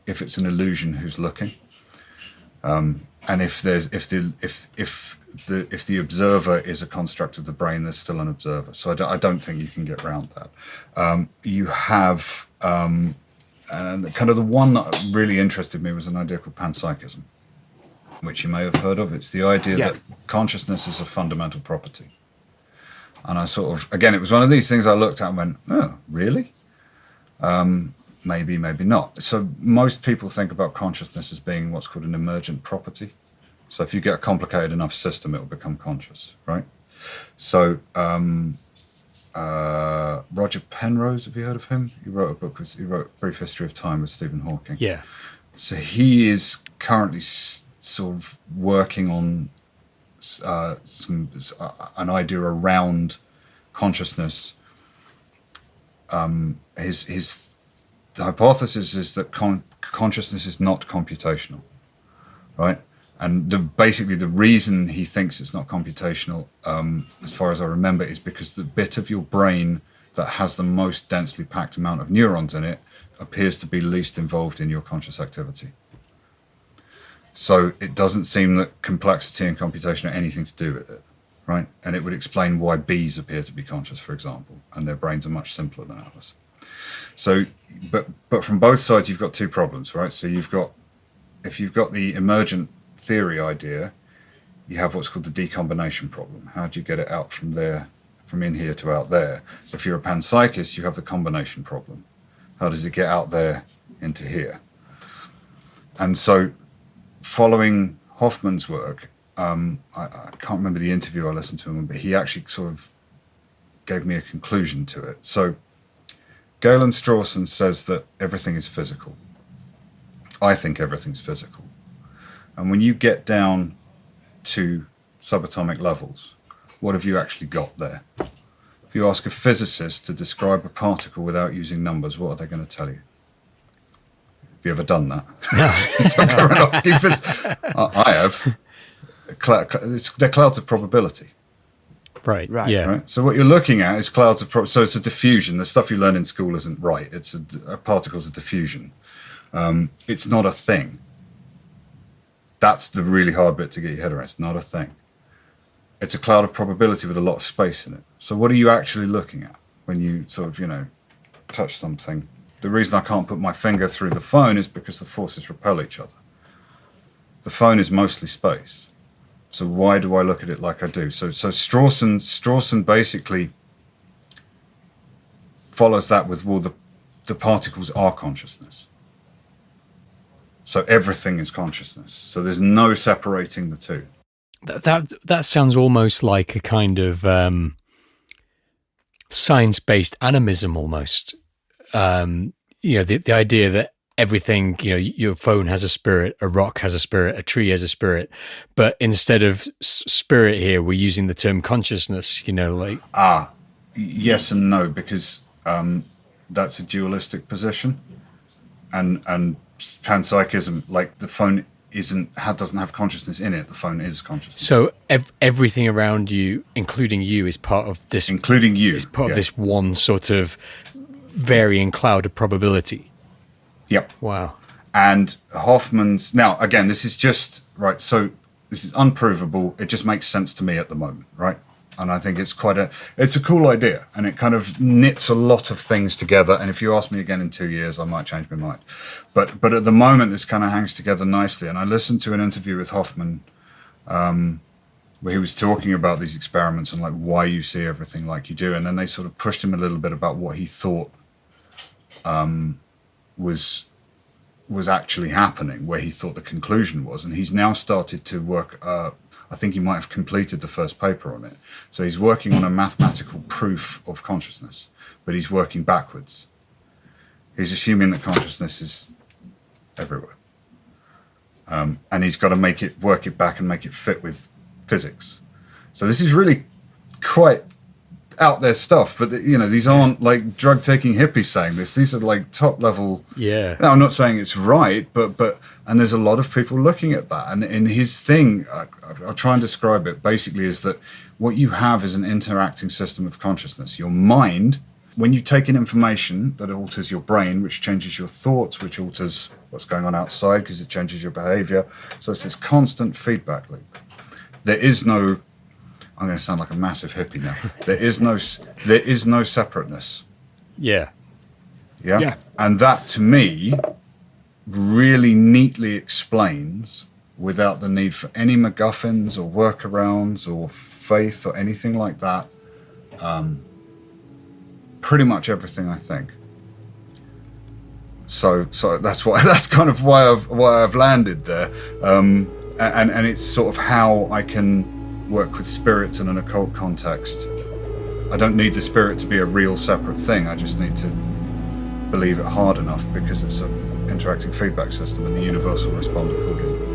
if it's an illusion, who's looking? And if the observer is a construct of the brain, there's still an observer. So I don't think you can get around that. You have, and kind of the one that really interested me was an idea called panpsychism, which you may have heard of. It's the idea that consciousness is a fundamental property. And I sort of, again, it was one of these things I looked at and went, oh, really? Maybe, maybe not. So most people think about consciousness as being what's called an emergent property. So if you get a complicated enough system, it will become conscious, right? So Roger Penrose, have you heard of him? He wrote a book, he wrote Brief History of Time with Stephen Hawking. Yeah. So he is currently sort of working on an idea around consciousness. His hypothesis is that consciousness is not computational, right? And basically the reason he thinks it's not computational, as far as I remember, is because the bit of your brain that has the most densely packed amount of neurons in it appears to be least involved in your conscious activity. So it doesn't seem that complexity and computation have anything to do with it, right? And it would explain why bees appear to be conscious, for example, and their brains are much simpler than ours. So, but from both sides, you've got two problems, right? So if you've got the emergent theory idea, you have what's called the decombination problem. How do you get it out from there, from in here to out there? If you're a panpsychist, you have the combination problem. How does it get out there into here? And so following Hoffman's work, I can't remember the interview I listened to him, but he actually sort of gave me a conclusion to it. So Galen Strawson says that everything is physical. I think everything's physical. And when you get down to subatomic levels, what have you actually got there? If you ask a physicist to describe a particle without using numbers, what are they going to tell you? Have you ever done that? I have. They're clouds of probability. Right. Yeah. Right? So what you're looking at is clouds of so it's a diffusion. The stuff you learn in school isn't right. It's a particle's a diffusion. It's not a thing. That's the really hard bit to get your head around. It's not a thing. It's a cloud of probability with a lot of space in it. So what are you actually looking at when you sort of, touch something? The reason I can't put my finger through the phone is because the forces repel each other. The phone is mostly space. So why do I look at it like I do? So Strawson basically follows that with, well, the particles are consciousness. So everything is consciousness. So there's no separating the two. That sounds almost like a kind of science-based animism, almost. The idea that everything, your phone has a spirit, a rock has a spirit, a tree has a spirit, but instead of spirit here, we're using the term consciousness. Yes and no, because that's a dualistic position, and panpsychism, like the phone doesn't have consciousness in it. The phone is consciousness. So everything around you, including you, is part of this. Including you, is part of this one sort of varying cloud of probability. Yep. Wow. And Hoffman's, now again, this is just right. So this is unprovable. It just makes sense to me at the moment, right? And I think it's it's a cool idea, and it kind of knits a lot of things together. And if you ask me again in 2 years, I might change my mind. But at the moment, this kind of hangs together nicely. And I listened to an interview with Hoffman where he was talking about these experiments and like why you see everything like you do. And then they sort of pushed him a little bit about what he thought was actually happening, where he thought the conclusion was. And he's now started to work. I think he might have completed the first paper on it. So he's working on a mathematical proof of consciousness, but he's working backwards. He's assuming that consciousness is everywhere. And he's got to work it back and make it fit with physics. So this is really quite out there stuff, but these aren't like drug taking hippies saying this. These are like top level. Yeah. Now, I'm not saying it's right, but and there's a lot of people looking at that. And in his thing, I'll try and describe it basically, is that what you have is an interacting system of consciousness. Your mind, when you take in information, that alters your brain, which changes your thoughts, which alters what's going on outside because it changes your behavior. So it's this constant feedback loop. There is no, I'm going to sound like a massive hippie now. There is no separateness. Yeah. Yeah. And that, to me, really neatly explains, without the need for any MacGuffins or workarounds or faith or anything like that, pretty much everything, I think. So that's kind of why I've landed there, and it's sort of how I can work with spirits in an occult context. I don't need the spirit to be a real separate thing. I just need to believe it hard enough, because it's an interacting feedback system and the universe will respond accordingly.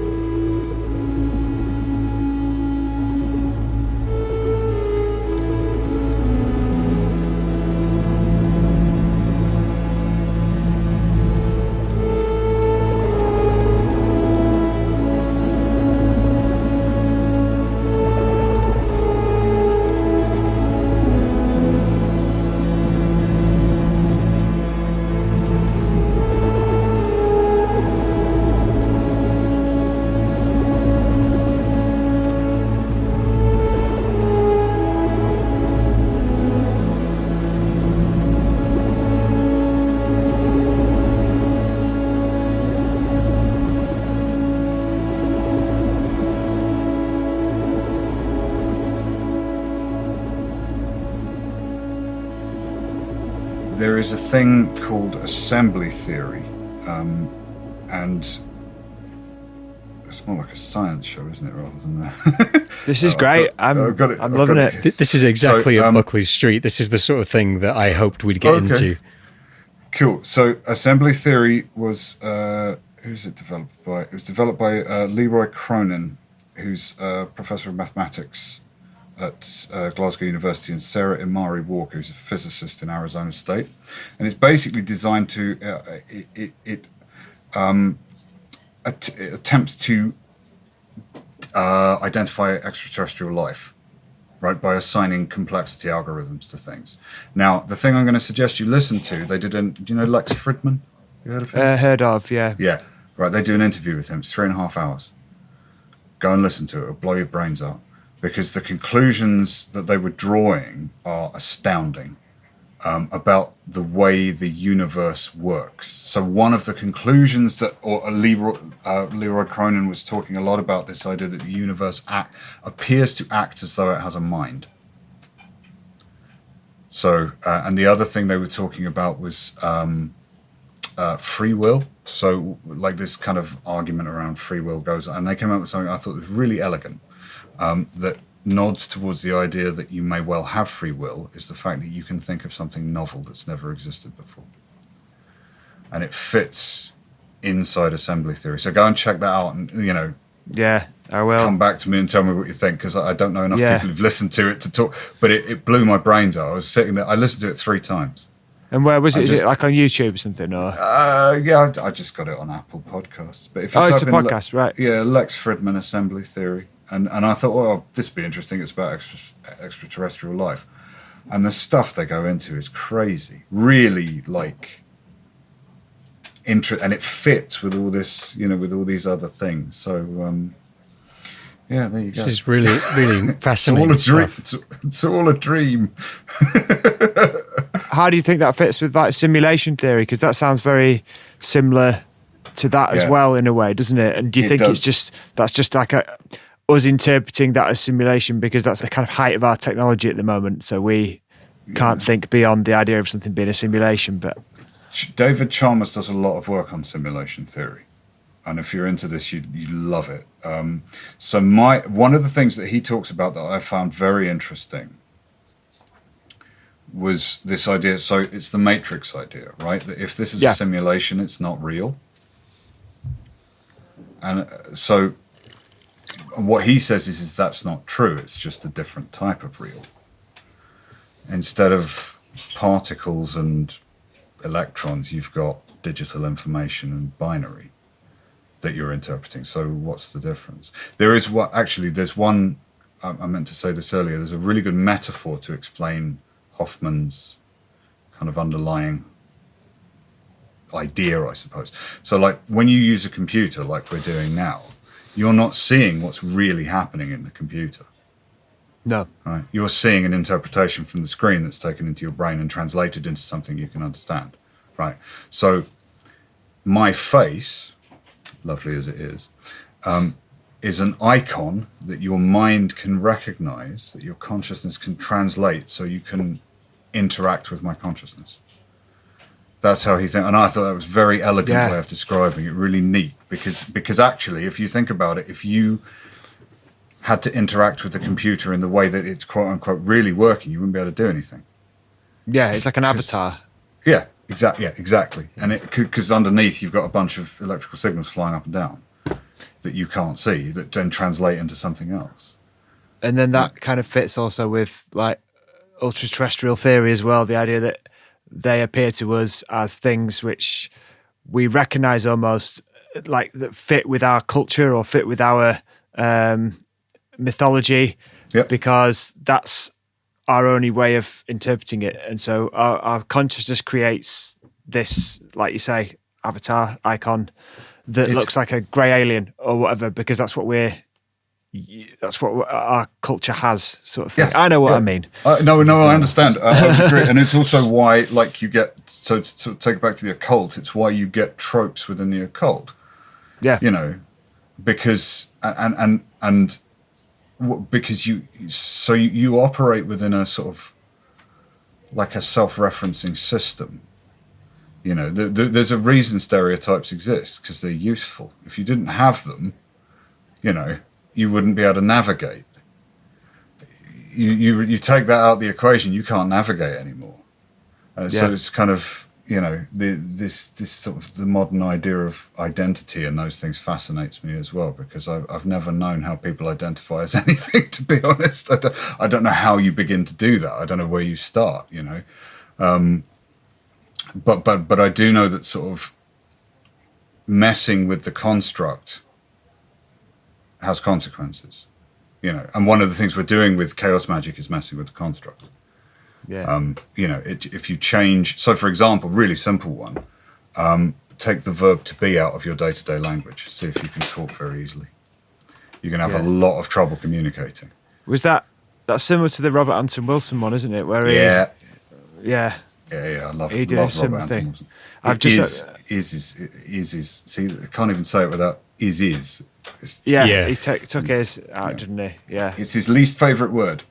There is a thing called assembly theory, and it's more like a science show, isn't it, rather than that? This is great. I'm loving it. This is exactly up Buckley's street. This is the sort of thing that I hoped we'd get into. Cool. So assembly theory was, who's it developed by? It was developed by Leroy Cronin, who's a professor of mathematics at Glasgow University, and Sarah Imari Walker, who's a physicist in Arizona State. And it's basically designed to, it attempts to identify extraterrestrial life, right, by assigning complexity algorithms to things. Now, the thing I'm going to suggest you listen to, do you know Lex Fridman? You heard of him? Heard of, yeah. Yeah, right, they do an interview with him. It's 3.5 hours. Go and listen to it. It'll blow your brains out, because the conclusions that they were drawing are astounding. about the way the universe works. So one of the conclusions that, Leroy Cronin was talking a lot about, this idea that the universe appears to act as though it has a mind. So, and the other thing they were talking about was free will. So like this kind of argument around free will goes, and they came up with something I thought was really elegant, that nods towards the idea that you may well have free will, is the fact that you can think of something novel that's never existed before. And it fits inside assembly theory. So go and check that out, and Yeah, I will. come back to me and tell me what you think, because I don't know enough people who've listened to it to talk. But it blew my brains out. I was sitting there. I listened to it 3 times. And where was it? Is it like on YouTube or something? Or Yeah, I just got it on Apple Podcasts. But if you it's a type in podcast, right? Yeah, Lex Fridman assembly theory, and I thought, well, this would be interesting. It's about extraterrestrial life, and the stuff they go into is crazy. Really, like. And it fits with all this, with all these other things. So, yeah, there you go. This is really, really fascinating. It's all a dream. How do you think that fits with like simulation theory? Because that sounds very similar to that as well, in a way, doesn't it? And do you think that's just like us interpreting that as simulation because that's the kind of height of our technology at the moment? So we can't think beyond the idea of something being a simulation, but. David Chalmers does a lot of work on simulation theory, and if you're into this, you love it. So one of the things that he talks about that I found very interesting was this idea. So it's the matrix idea, right? That if this is a simulation, it's not real. And so what he says is that's not true. It's just a different type of real. Instead of particles and electrons, you've got digital information and binary that you're interpreting. So what's the difference? There's one, I meant to say this earlier, there's a really good metaphor to explain Hoffman's kind of underlying idea, I suppose. So like when you use a computer like we're doing now, you're not seeing what's really happening in the computer. No. Right. You're seeing an interpretation from the screen that's taken into your brain and translated into something you can understand. Right. So my face, lovely as it is an icon that your mind can recognize, that your consciousness can translate so you can interact with my consciousness. That's how he thinks. And I thought that was a very elegant way of describing it, really neat, because actually, if you think about it, if you had to interact with the computer in the way that it's quote unquote really working, you wouldn't be able to do anything. Yeah, it's like an avatar. Yeah, exactly. And because underneath you've got a bunch of electrical signals flying up and down that you can't see, that then translate into something else. And then that kind of fits also with like ultra-terrestrial theory as well, the idea that they appear to us as things which we recognize almost like that fit with our culture or fit with our mythology, because that's our only way of interpreting it. And so our consciousness creates this, like you say, avatar icon that looks like a grey alien or whatever, because that's what our culture has, sort of thing. I know what I mean. No, I understand. I agree. And it's also why, like, you get, so to take it back to the occult, it's why you get tropes within the occult. Yeah. Because, because you operate within a sort of like a self-referencing system. There's a reason stereotypes exist, because they're useful. If you didn't have them, you wouldn't be able to navigate. You take that out of the equation, you can't navigate anymore. So it's kind of, this sort of the modern idea of identity and those things fascinates me as well, because I've never known how people identify as anything, to be honest. I don't know how you begin to do that. I don't know where you start, But I do know that sort of messing with the construct has consequences, and one of the things we're doing with chaos magic is messing with the construct. If you change, so for example, really simple one, take the verb to be out of your day-to-day language, see if you can talk very easily. You're going to have a lot of trouble communicating. Was that's similar to the Robert Anton Wilson one, isn't it? Where Yeah. I love He did a Robert similar Anton thing. Wilson. I've just See, I can't even say it without is. It's, Yeah. he took his out, didn't he? Yeah, it's his least favorite word.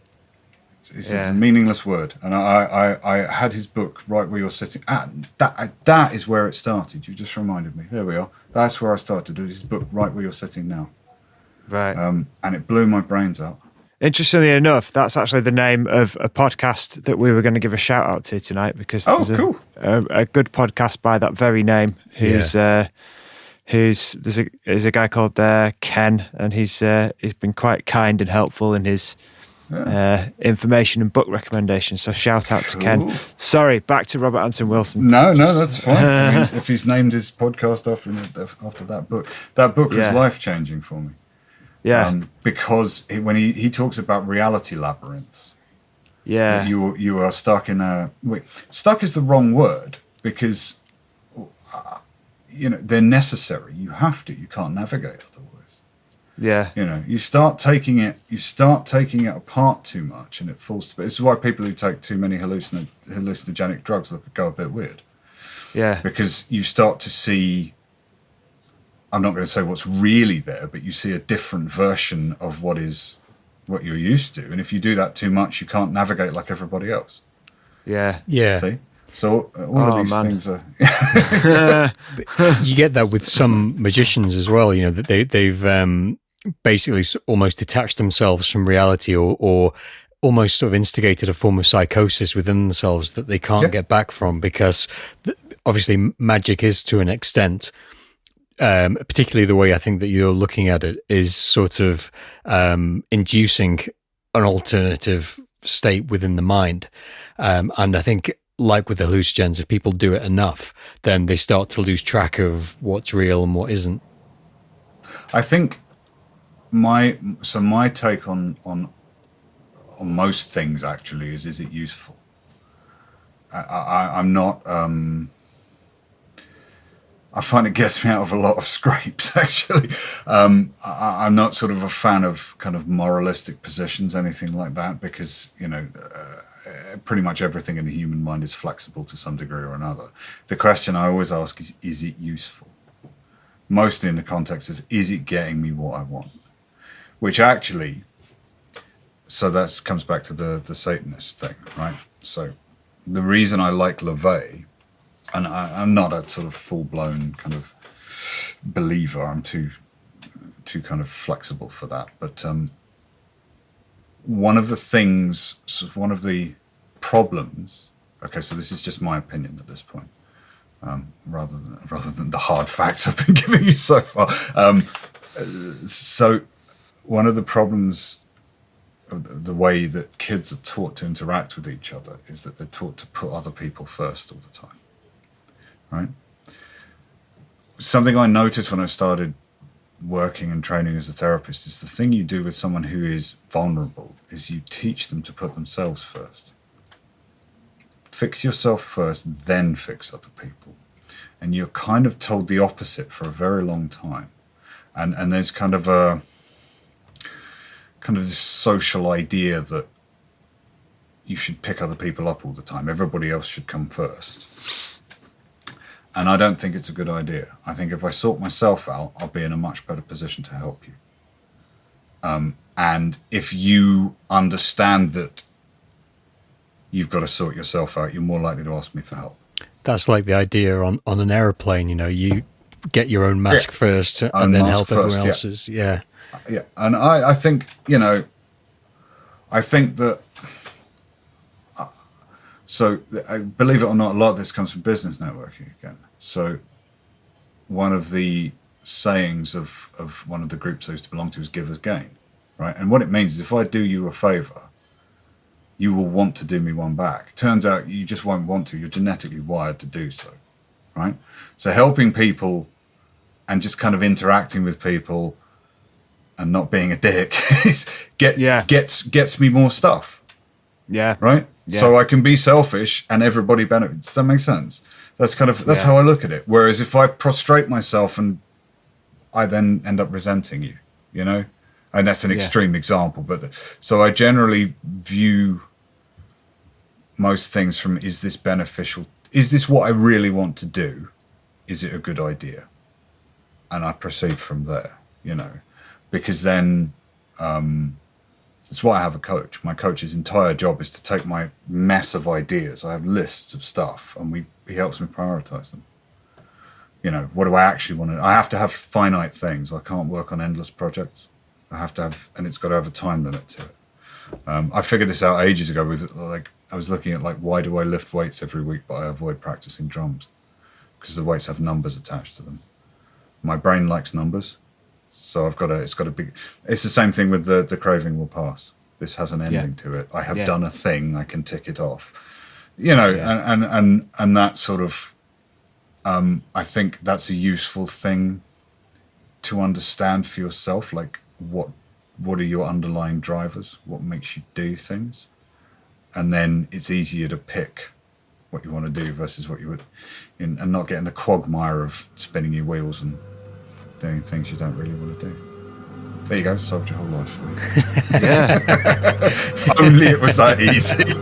It's Yeah. a meaningless word. And I had his book right where you're sitting. That is where it started. You just reminded me. There we are. That's where I started. His book right where you're sitting now. right. And it blew my brains out. Interestingly enough, that's actually the name of a podcast that we were going to give a shout out to tonight, because Oh, there's cool. a good podcast by that very name who's there's a guy called Ken, and he's been quite kind and helpful in his information and book recommendations. So shout out to Ken. Sorry, back to Robert Anton Wilson. No, that's fine. I mean, if he's named his podcast after that book was life-changing for me. Yeah. Because when he talks about reality labyrinths, that you are stuck in stuck is the wrong word, because they're necessary. You can't navigate otherwise. Yeah. You start taking it apart too much, and it falls to bits. This is why people who take too many hallucinogenic drugs go a bit weird. Yeah. Because you start to see, I'm not going to say what's really there, but you see a different version of what you're used to. And if you do that too much, you can't navigate like everybody else. Yeah. See? So all of these things are... You get that with some magicians as well, that they've basically almost detached themselves from reality, or almost sort of instigated a form of psychosis within themselves that they can't get back from, because obviously magic is, to an extent, particularly the way I think that you're looking at it, is sort of inducing an alternative state within the mind. And I think, like with the hallucinogens, if people do it enough, then they start to lose track of what's real and what isn't. I think my take on most things actually is it useful? I'm not... I find it gets me out of a lot of scrapes, actually. I'm not sort of a fan of kind of moralistic positions, anything like that, because, pretty much everything in the human mind is flexible to some degree or another. The question I always ask is it useful? Mostly in the context of, is it getting me what I want? Which actually, so that comes back to the Satanist thing, right? So the reason I like Lavey, and I'm not a sort of full-blown kind of believer. I'm too kind of flexible for that. But one of the problems. Okay, so this is just my opinion at this point, rather than the hard facts I've been giving you so far. So one of the problems of the way that kids are taught to interact with each other is that they're taught to put other people first all the time. Right. Something I noticed when I started working and training as a therapist is the thing you do with someone who is vulnerable is you teach them to put themselves first. Fix yourself first, then fix other people. And you're kind of told the opposite for a very long time. And there's kind of this social idea that you should pick other people up all the time. Everybody else should come first. And I don't think it's a good idea. I think if I sort myself out, I'll be in a much better position to help you. And if you understand that you've got to sort yourself out, you're more likely to ask me for help. That's like the idea on an aeroplane, you get your own mask first and then help everyone else's. Yeah. Yeah. And I think, I think that, so believe it or not, a lot of this comes from business networking again. So one of the sayings of one of the groups I used to belong to is give as gain, right? And what it means is if I do you a favor, you will want to do me one back. Turns out you just won't want to. You're genetically wired to do so, right? So helping people and just kind of interacting with people and not being a dick gets me more stuff. Yeah. Right? Yeah. So I can be selfish and everybody benefits. Does that make sense? That's how I look at it. Whereas if I prostrate myself and I then end up resenting you, and that's an extreme example, but so I generally view most things from, is this beneficial? Is this what I really want to do? Is it a good idea? And I proceed from there, because then that's why I have a coach. My coach's entire job is to take my mess of ideas. I have lists of stuff, and he helps me prioritize them. What do I actually want to? I have to have finite things. I can't work on endless projects. I have to have, and it's got to have a time limit to it. I figured this out ages ago. I was looking at why do I lift weights every week, but I avoid practicing drums? Because the weights have numbers attached to them. My brain likes numbers, so it's got a big. It's the same thing with the craving will pass. This has an ending to it. I have done a thing. I can tick it off. And that sort of. I think that's a useful thing to understand for yourself. What are your underlying drivers? What makes you do things? And then it's easier to pick what you want to do versus what you would, and not get in the quagmire of spinning your wheels and doing things you don't really want to do. There you go, solved your whole life for you. Yeah. If only it was that easy.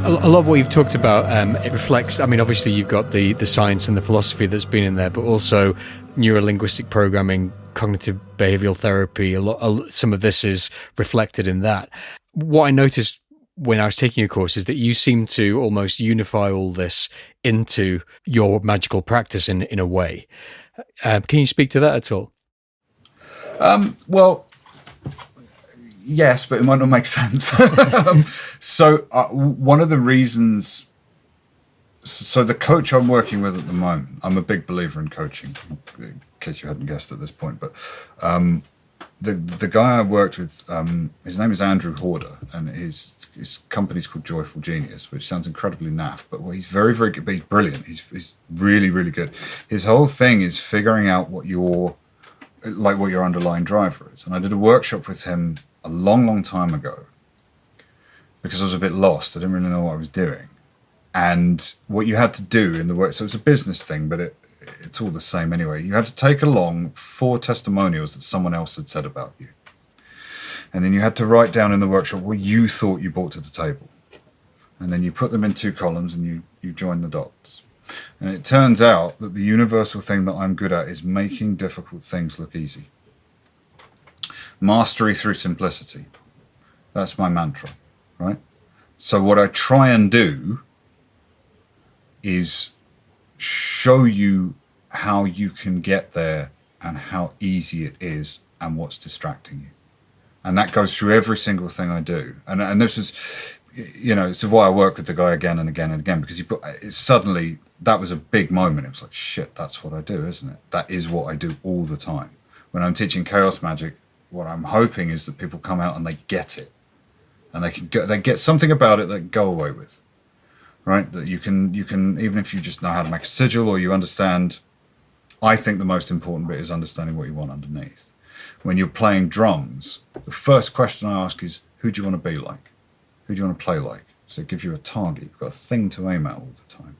I love what you've talked about. It reflects, obviously you've got the science and the philosophy that's been in there, but also neuro-linguistic programming, cognitive behavioral therapy. Some of this is reflected in that. What I noticed when I was taking your course is that you seem to almost unify all this into your magical practice in a way. Can you speak to that at all? Well, yes, but it might not make sense. So one of the reasons, so the coach I'm working with at the moment, I'm a big believer in coaching, in case you hadn't guessed at this point, but the guy I worked with, his name is Andrew Horder, and his company's called Joyful Genius, which sounds incredibly naff, but he's very, very good, but he's brilliant. He's really, really good. His whole thing is figuring out what your underlying driver is. And I did a workshop with him a long, long time ago because I was a bit lost. I didn't really know what I was doing. And what you had to do in the work, so it's a business thing, but it's all the same anyway. You had to take along 4 testimonials that someone else had said about you. And then you had to write down in the workshop what you thought you brought to the table. And then you put them in 2 columns and you join the dots. And it turns out that the universal thing that I'm good at is making difficult things look easy. Mastery through simplicity. That's my mantra, right? So what I try and do is show you how you can get there and how easy it is and what's distracting you. And that goes through every single thing I do. And this is, it's why I work with the guy again and again and again, because suddenly that was a big moment. It was like, shit, that's what I do, isn't it? That is what I do all the time. When I'm teaching chaos magic, what I'm hoping is that people come out and they get it. And they get something about it that can go away with. Right? That you can, even if you just know how to make a sigil or you understand, I think the most important bit is understanding what you want underneath. When you're playing drums, the first question I ask is, who do you want to be like? Who do you want to play like? So it gives you a target. You've got a thing to aim at all the time.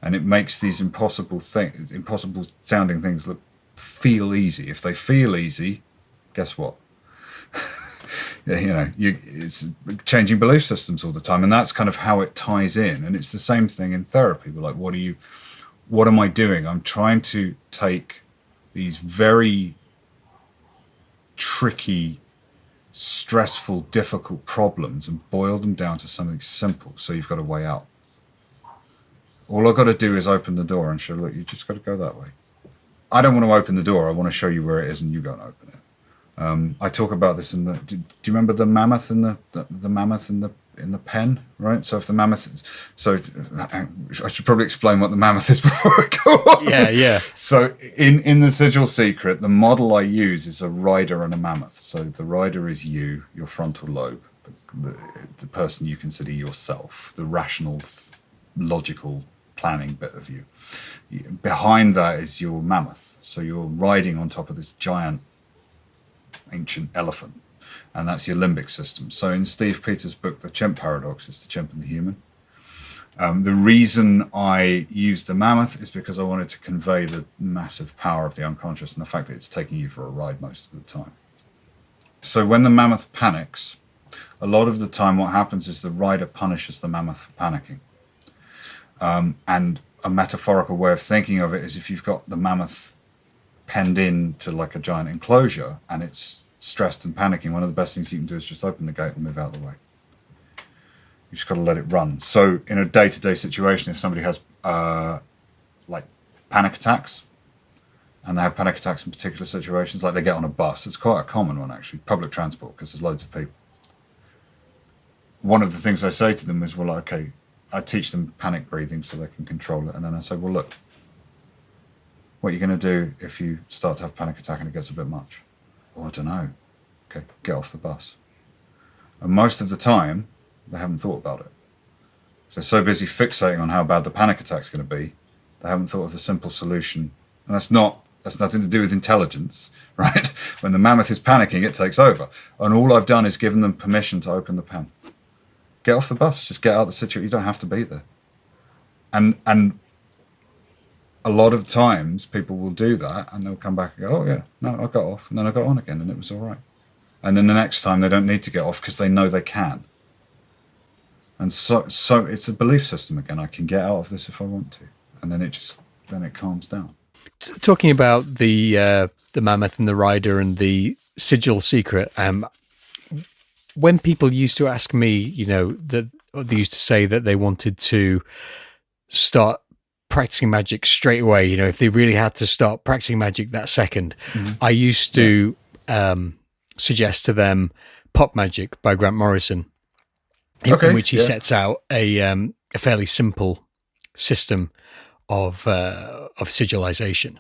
And it makes these impossible sounding things feel easy. If they feel easy, guess what? It's changing belief systems all the time. And that's kind of how it ties in. And it's the same thing in therapy. We're like, what am I doing? I'm trying to take these very tricky, stressful, difficult problems and boil them down to something simple. So you've got a way out. All I've got to do is open the door and show, look, you just got to go that way. I don't want to open the door. I want to show you where it is and you go and open it. I talk about this in the. Do you remember the mammoth in the mammoth in the pen? Right. So if the mammoth, I should probably explain what the mammoth is before I go on. Yeah. So in the Sigil Secret, the model I use is a rider and a mammoth. So the rider is your frontal lobe, the person you consider yourself, the rational, logical, planning bit of you. Behind that is your mammoth. So you're riding on top of this giant ancient elephant, and that's your limbic system. So in Steve Peters' book, The Chimp Paradox, it's the chimp and the human. The reason I used the mammoth is because I wanted to convey the massive power of the unconscious and the fact that it's taking you for a ride most of the time. So when the mammoth panics, a lot of the time what happens is the rider punishes the mammoth for panicking. And a metaphorical way of thinking of it is if you've got the mammoth penned in to like a giant enclosure and it's stressed and panicking, one of the best things you can do is just open the gate and move out of the way. You just got to let it run. So in a day-to-day situation, if somebody has like panic attacks, and they have panic attacks in particular situations, like they get on a bus, it's quite a common one actually, public transport, because there's loads of people. One of the things I say to them is, well, okay, I teach them panic breathing so they can control it. And then I say, well, look, what are you going to do if you start to have a panic attack and it gets a bit much? Oh, I don't know. Okay, get off the bus. And most of the time, they haven't thought about it. So busy fixating on how bad the panic attack's going to be, they haven't thought of the simple solution. And that's nothing to do with intelligence, right? When the mammoth is panicking, it takes over. And all I've done is given them permission to open the pen. Get off the bus, just get out of the situation. You don't have to be there. And a lot of times people will do that and they'll come back and go, oh yeah, no, I got off. And then I got on again and it was all right. And then the next time they don't need to get off because they know they can. And so it's a belief system again. I can get out of this if I want to, and then it calms down. Talking about the mammoth and the rider and the sigil secret. When people used to ask me, that they used to say that they wanted to start practicing magic straight away. If they really had to start practicing magic that second, I used to suggest to them Pop Magic by Grant Morrison. In which he sets out a fairly simple system of sigilization.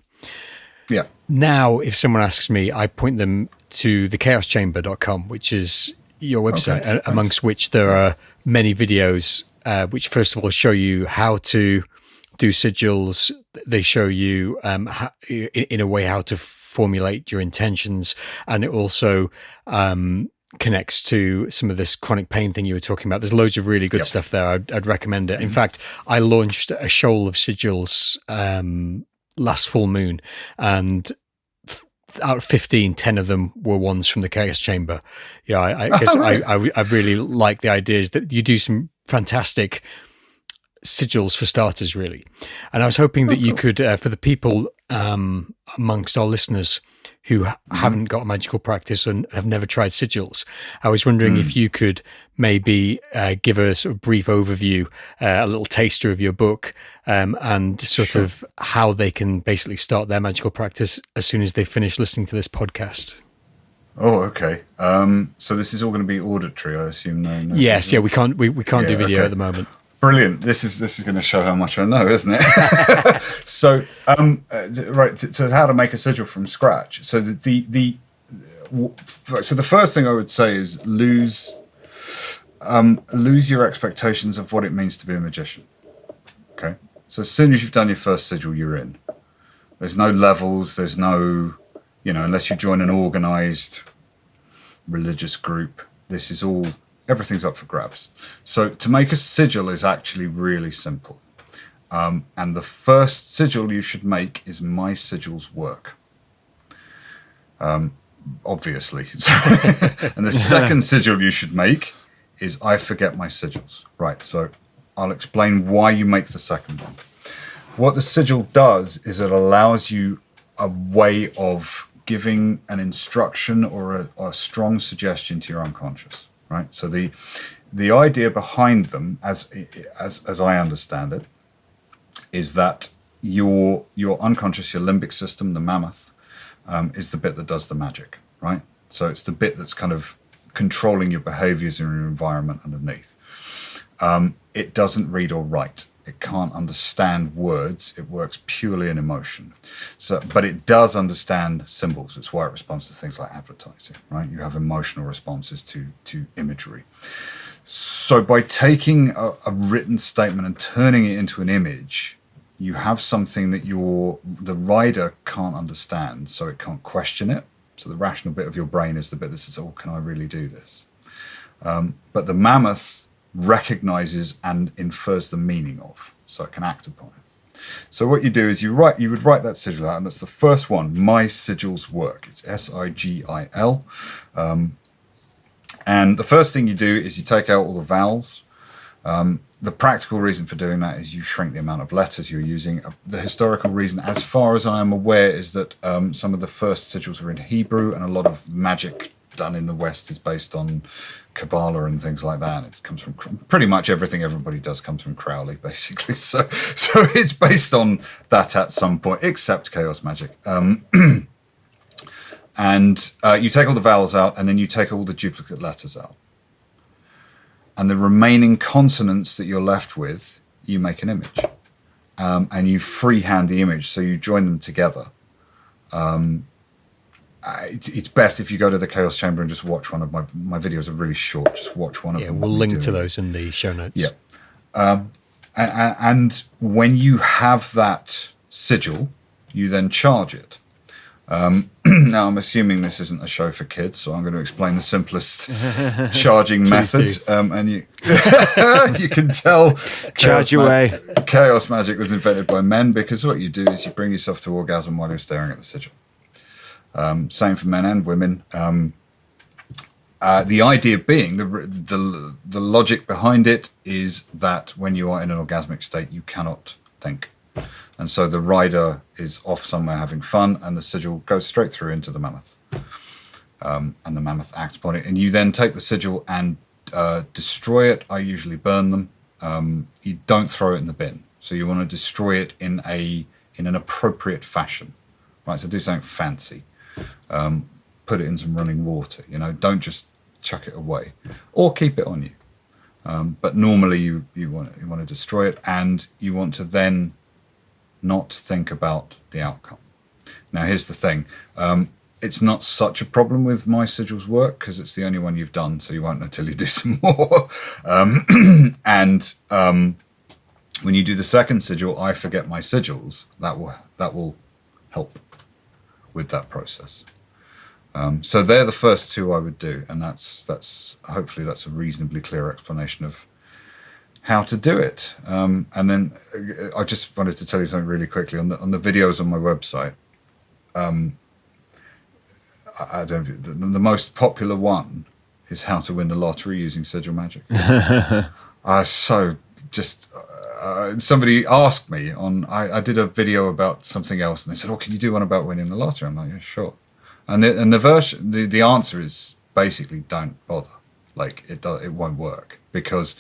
Yeah. Now, if someone asks me, I point them to thechaoschamber.com, which is your website, amongst which there are many videos, which first of all show you how to do sigils. They show you in a way how to formulate your intentions, and it also connects to some of this chronic pain thing you were talking about. There's loads of really good stuff there. I'd recommend it. In fact, I launched a shoal of sigils last full moon, and out of 15, 10 of them were ones from the Chaos Chamber. I really like the ideas that you do some fantastic sigils for starters, really. And I was hoping that you could, for the people amongst our listeners who haven't got a magical practice and have never tried sigils, I was wondering if you could maybe give a sort of brief overview, a little taster of your book, and sort of how they can basically start their magical practice as soon as they finish listening to this podcast. Oh, okay. So this is all going to be auditory, I assume. No, yes, we can't do video at the moment. Brilliant. This is going to show how much I know, isn't it? So, right, to how to make a sigil from scratch. So the first thing I would say is lose your expectations of what it means to be a magician. Okay. So as soon as you've done your first sigil, you're in. There's no levels. There's no, unless you join an organized religious group, this is all. Everything's up for grabs. So to make a sigil is actually really simple. And the first sigil you should make is My Sigils Work. Obviously. And the second sigil you should make is I Forget My Sigils. Right, so I'll explain why you make the second one. What the sigil does is it allows you a way of giving an instruction or a strong suggestion to your unconscious. Right. So the idea behind them, as I understand it, is that your unconscious, your limbic system, the mammoth, is the bit that does the magic. Right. So it's the bit that's kind of controlling your behaviors in your environment underneath. It doesn't read or write. It can't understand words. It works purely in emotion. So, but it does understand symbols. It's why it responds to things like advertising, right? You have emotional responses to imagery. So by taking a written statement and turning it into an image, you have something that the rider can't understand, so it can't question it. So the rational bit of your brain is the bit that says, oh, can I really do this? But the mammoth recognizes and infers the meaning of, so it can act upon it. So what you do is you would write that sigil out, and that's the first one. My sigils work. It's SIGIL. And the first thing you do is you take out all the vowels. The practical reason for doing that is you shrink the amount of letters you're using. The historical reason, as far as I am aware, is that some of the first sigils were in Hebrew, and a lot of magic done in the West is based on Kabbalah and things like that. It comes from pretty much everything everybody does comes from Crowley, basically. So it's based on that at some point, except chaos magic. And you take all the vowels out, and then you take all the duplicate letters out. And the remaining consonants that you're left with, you make an image. And you freehand the image, so you join them together. It's best if you go to the Chaos Chamber and just watch one of my videos are really short. Just watch one of them. Yeah, we'll link to those in the show notes. Yeah. And when you have that sigil, you then charge it. Now, I'm assuming this isn't a show for kids, so I'm going to explain the simplest charging method. And you you can tell charge away. Chaos magic was invented by men, because what you do is you bring yourself to orgasm while you're staring at the sigil. Same for men and women. The idea being, the logic behind it is that when you are in an orgasmic state, you cannot think. And so the rider is off somewhere having fun, and the sigil goes straight through into the mammoth. And the mammoth acts upon it. And you then take the sigil and destroy it. I usually burn them. You don't throw it in the bin. So you want to destroy it in an appropriate fashion. Right, so do something fancy. Put it in some running water. Don't just chuck it away, or keep it on you. But normally you want to destroy it, and you want to then not think about the outcome. Now, here's the thing. It's not such a problem with my sigils work, because it's the only one you've done, so you won't know till you do some more. And when you do the second sigil, I forget my sigils. That will help with that process. So they're the first two I would do, and that's hopefully that's a reasonably clear explanation of how to do it. And then I just wanted to tell you something really quickly on the videos on my website. I don't. The most popular one is how to win the lottery using sigil magic. Somebody asked me I did a video about something else, and they said, "Oh, can you do one about winning the lottery?" I'm like, "Yeah, sure." And the answer is basically don't bother. Like it won't work, because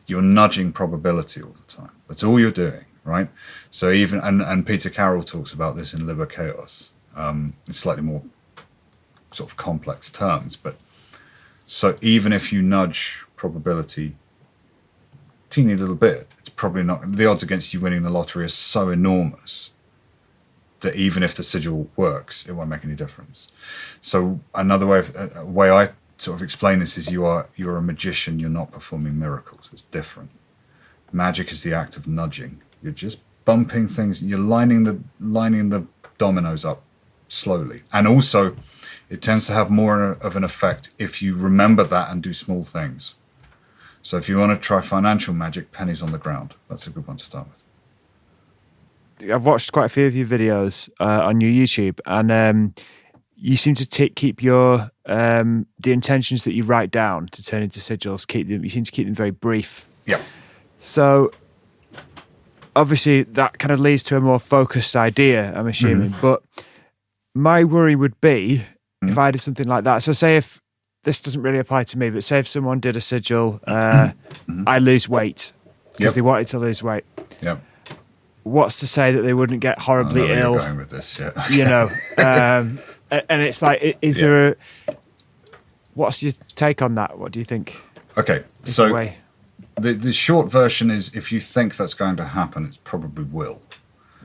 you're nudging probability all the time. That's all you're doing, right? So even and Peter Carroll talks about this in Liber Chaos. It's slightly more sort of complex terms, but so even if you nudge probability teeny little bit, it's probably not, the odds against you winning the lottery are so enormous that even if the sigil works, it won't make any difference. So another way I sort of explain this is you're a magician, you're not performing miracles. It's different. Magic is the act of nudging. You're just bumping things, you're lining the dominoes up slowly. And also it tends to have more of an effect if you remember that and do small things. So if you want to try financial magic, pennies on the ground. That's a good one to start with. I've watched quite a few of your videos on your YouTube, and you seem to keep your the intentions that you write down to turn into sigils. You seem to keep them very brief. Yeah. So obviously that kind of leads to a more focused idea, I'm assuming. Mm-hmm. But my worry would be if I did something like that. So say if this doesn't really apply to me, but say if someone did a sigil, I lose weight because they wanted to lose weight. Yep. What's to say that they wouldn't get horribly ill? You're going with this, yeah. You know, and it's like, is there what's your take on that? What do you think? Okay, so The short version is, if you think that's going to happen, it probably will.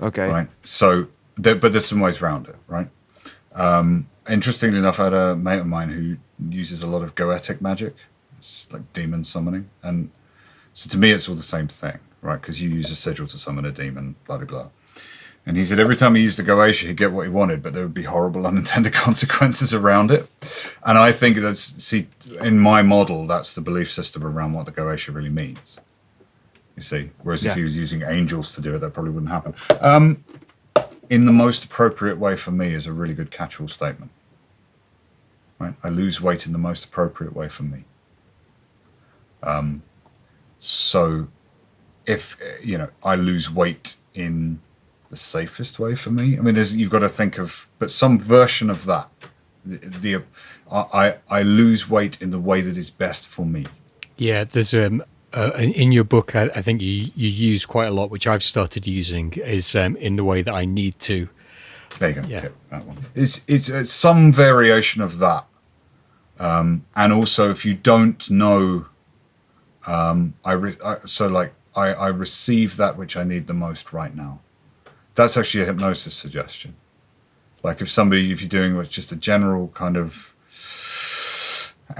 Okay. Right. So, but there's some ways around it, right? Interestingly enough, I had a mate of mine who uses a lot of goetic magic. It's like demon summoning. And so to me, it's all the same thing, right? Because you use a sigil to summon a demon, blah, blah, blah. And he said every time he used the Goetia, he'd get what he wanted, but there would be horrible unintended consequences around it. And I think in my model, that's the belief system around what the Goetia really means. You see? Whereas if he was using angels to do it, that probably wouldn't happen. In the most appropriate way for me is a really good catch-all statement. Right? I lose weight in the most appropriate way for me. So if, I lose weight in the safest way for me, I mean, you've got to think of, but some version of that. I lose weight in the way that is best for me. Yeah, there's in your book, I think you use quite a lot, which I've started using, is in the way that I need to. There you go. Yeah. Okay, that one. It's some variation of that. And also, if you don't know, I receive that which I need the most right now. That's actually a hypnosis suggestion. Like if you're doing with just a general kind of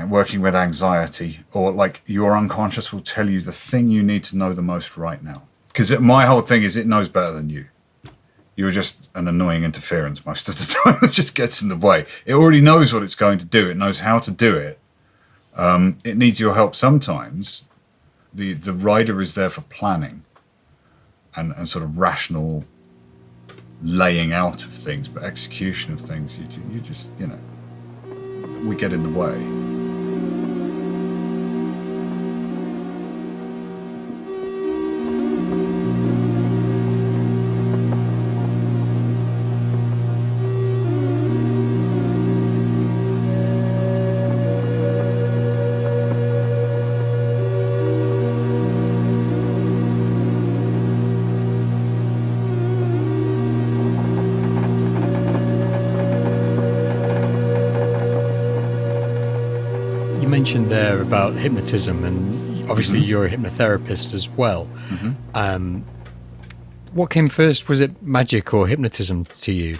working with anxiety, or like your unconscious will tell you the thing you need to know the most right now. Because my whole thing is it knows better than you. You're just an annoying interference most of the time that just gets in the way. It already knows what it's going to do. It knows how to do it. It needs your help sometimes. The rider is there for planning and sort of rational laying out of things, but execution of things, you just, we get in the way. Mentioned there about hypnotism, and obviously you're a hypnotherapist as well. What came first? Was it magic or hypnotism to you?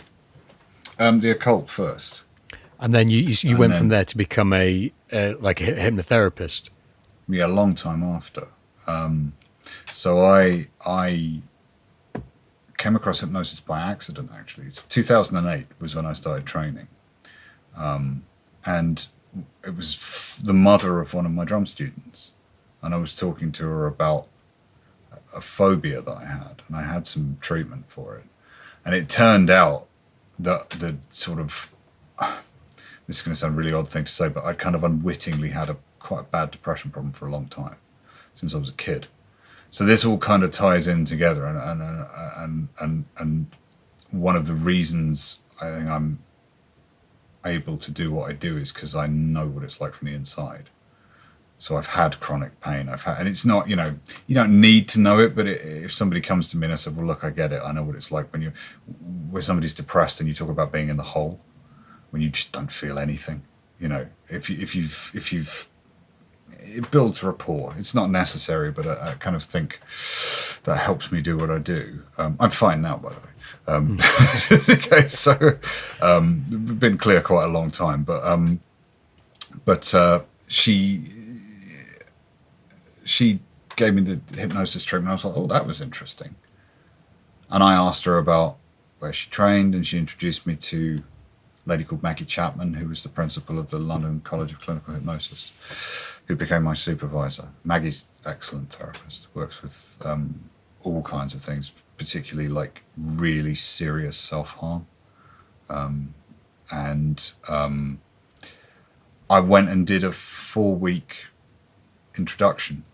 The occult first, and then you went from there to become a hypnotherapist. Yeah, a long time after. So I came across hypnosis by accident. Actually, it's 2008 was when I started training, and it was the mother of one of my drum students, and I was talking to her about a phobia that I had, and I had some treatment for it. And it turned out that the sort of, this is going to sound a really odd thing to say, but I kind of unwittingly had quite a bad depression problem for a long time, since I was a kid. So this all kind of ties in together, and one of the reasons I think I'm able to do what I do is because I know what it's like from the inside. So I've had chronic pain. And it's not, you don't need to know it, but if somebody comes to me and I said, well, look, I get it. I know what it's like when somebody's depressed and you talk about being in the hole, when you just don't feel anything. If you've, it builds rapport. It's not necessary, but I kind of think that helps me do what I do. I'm fine now, by the way. Okay, so we've been clear quite a long time, but she gave me the hypnosis treatment. I was like, oh, that was interesting. And I asked her about where she trained, and she introduced me to a lady called Maggie Chapman, who was the principal of the London College of Clinical Hypnosis, who became my supervisor. Maggie's excellent therapist, works with all kinds of things, particularly like really serious self-harm. I went and did a 4-week introduction,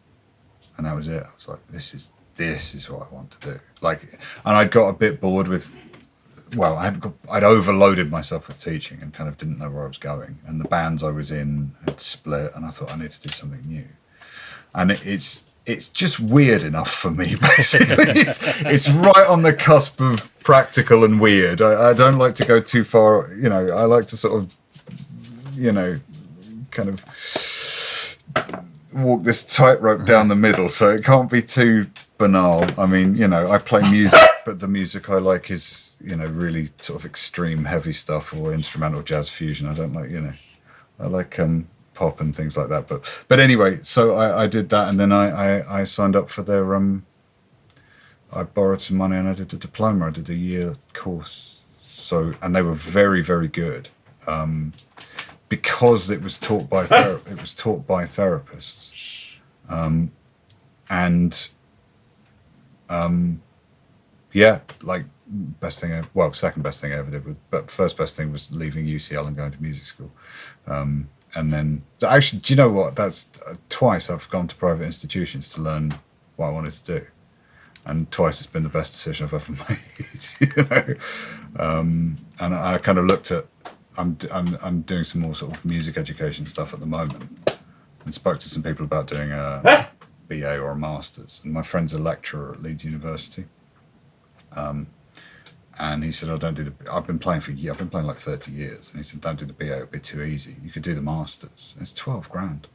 and that was it. I was like, this is what I want to do. And I'd got a bit bored with, I'd overloaded myself with teaching and kind of didn't know where I was going. And the bands I was in had split, and I thought I need to do something new. And it's just weird enough for me, basically. It's right on the cusp of practical and weird. I don't like to go too far, I like to sort of, kind of walk this tightrope down the middle, so it can't be too banal. I mean, you know, I play music, but the music I like is, you know, really sort of extreme heavy stuff or instrumental jazz fusion. I don't like, you know, I like pop and things like that. But anyway, so I did that, and then I signed up for their I borrowed some money and I did a diploma. I did a year course. So, and they were very, very good. Because it was taught by therapists, yeah, like best thing, second best thing I ever did, but first best thing was leaving UCL and going to music school, and then actually, do you know what? That's twice I've gone to private institutions to learn what I wanted to do, and twice it's been the best decision I've ever made. You know, and I kind of looked at. I'm doing some more sort of music education stuff at the moment, and spoke to some people about doing a BA or a master's. And my friend's a lecturer at Leeds University, and he said, "Oh, don't do the." I've been playing like 30 years, and he said, "Don't do the BA; it'll be too easy. You could do the master's. It's 12 grand."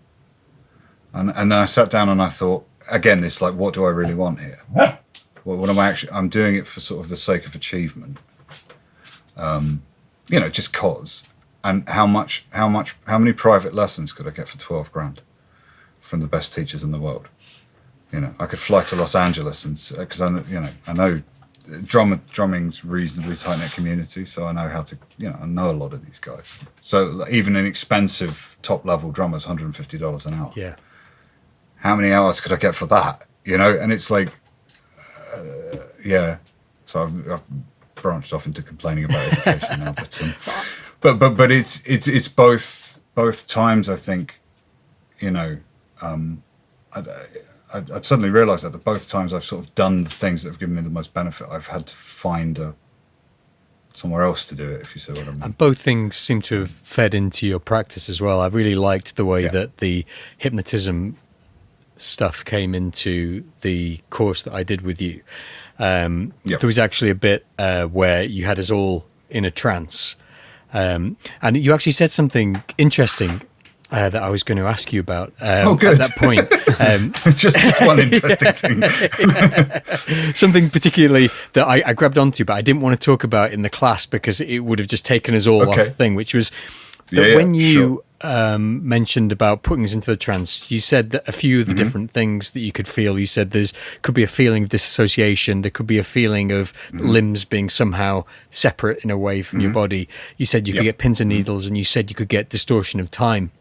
And then I sat down and I thought, again, this like, what do I really want here? What am I actually? I'm doing it for sort of the sake of achievement. You know, just cause. And how many private lessons could I get for 12 grand from the best teachers in the world? You know, I could fly to Los Angeles and because I know drumming's reasonably tight knit community, so I know how to, you know, I know a lot of these guys. So even an expensive top level drummer's $150 an hour. Yeah. How many hours could I get for that? You know, and it's like, yeah. So I've branched off into complaining about education now, but it's both times. I think, you know, I'd suddenly realised that both times I've sort of done the things that have given me the most benefit, I've had to find somewhere else to do it, if you see what I mean. And both things seem to have fed into your practice as well. I really liked the way that the hypnotism stuff came into the course that I did with you. There was actually a bit where you had us all in a trance, and you actually said something interesting that I was going to ask you about at that point. Just one interesting thing. Something particularly that I grabbed onto, but I didn't want to talk about in the class because it would have just taken us all off the thing, which was that when you mentioned about putting us into the trance, you said that a few of the different things that you could feel, you said could be a feeling of disassociation, there could be a feeling of limbs being somehow separate in a way from your body. You said you could get pins and needles, and you said you could get distortion of time.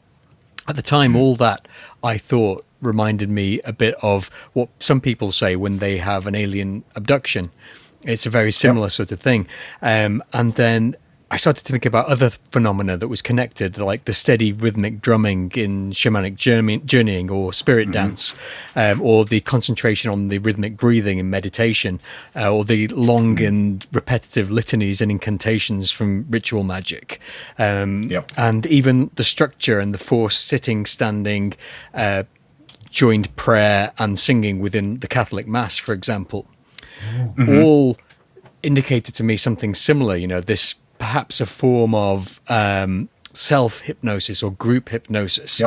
At the time, all that, I thought, reminded me a bit of what some people say when they have an alien abduction. It's a very similar sort of thing. And then I started to think about other phenomena that was connected, like the steady rhythmic drumming in shamanic journeying or spirit dance, or the concentration on the rhythmic breathing in meditation, or the long and repetitive litanies and incantations from ritual magic, and even the structure and the forced sitting, standing, joined prayer and singing within the Catholic Mass, for example, all indicated to me something similar, you know, this perhaps a form of self-hypnosis or group hypnosis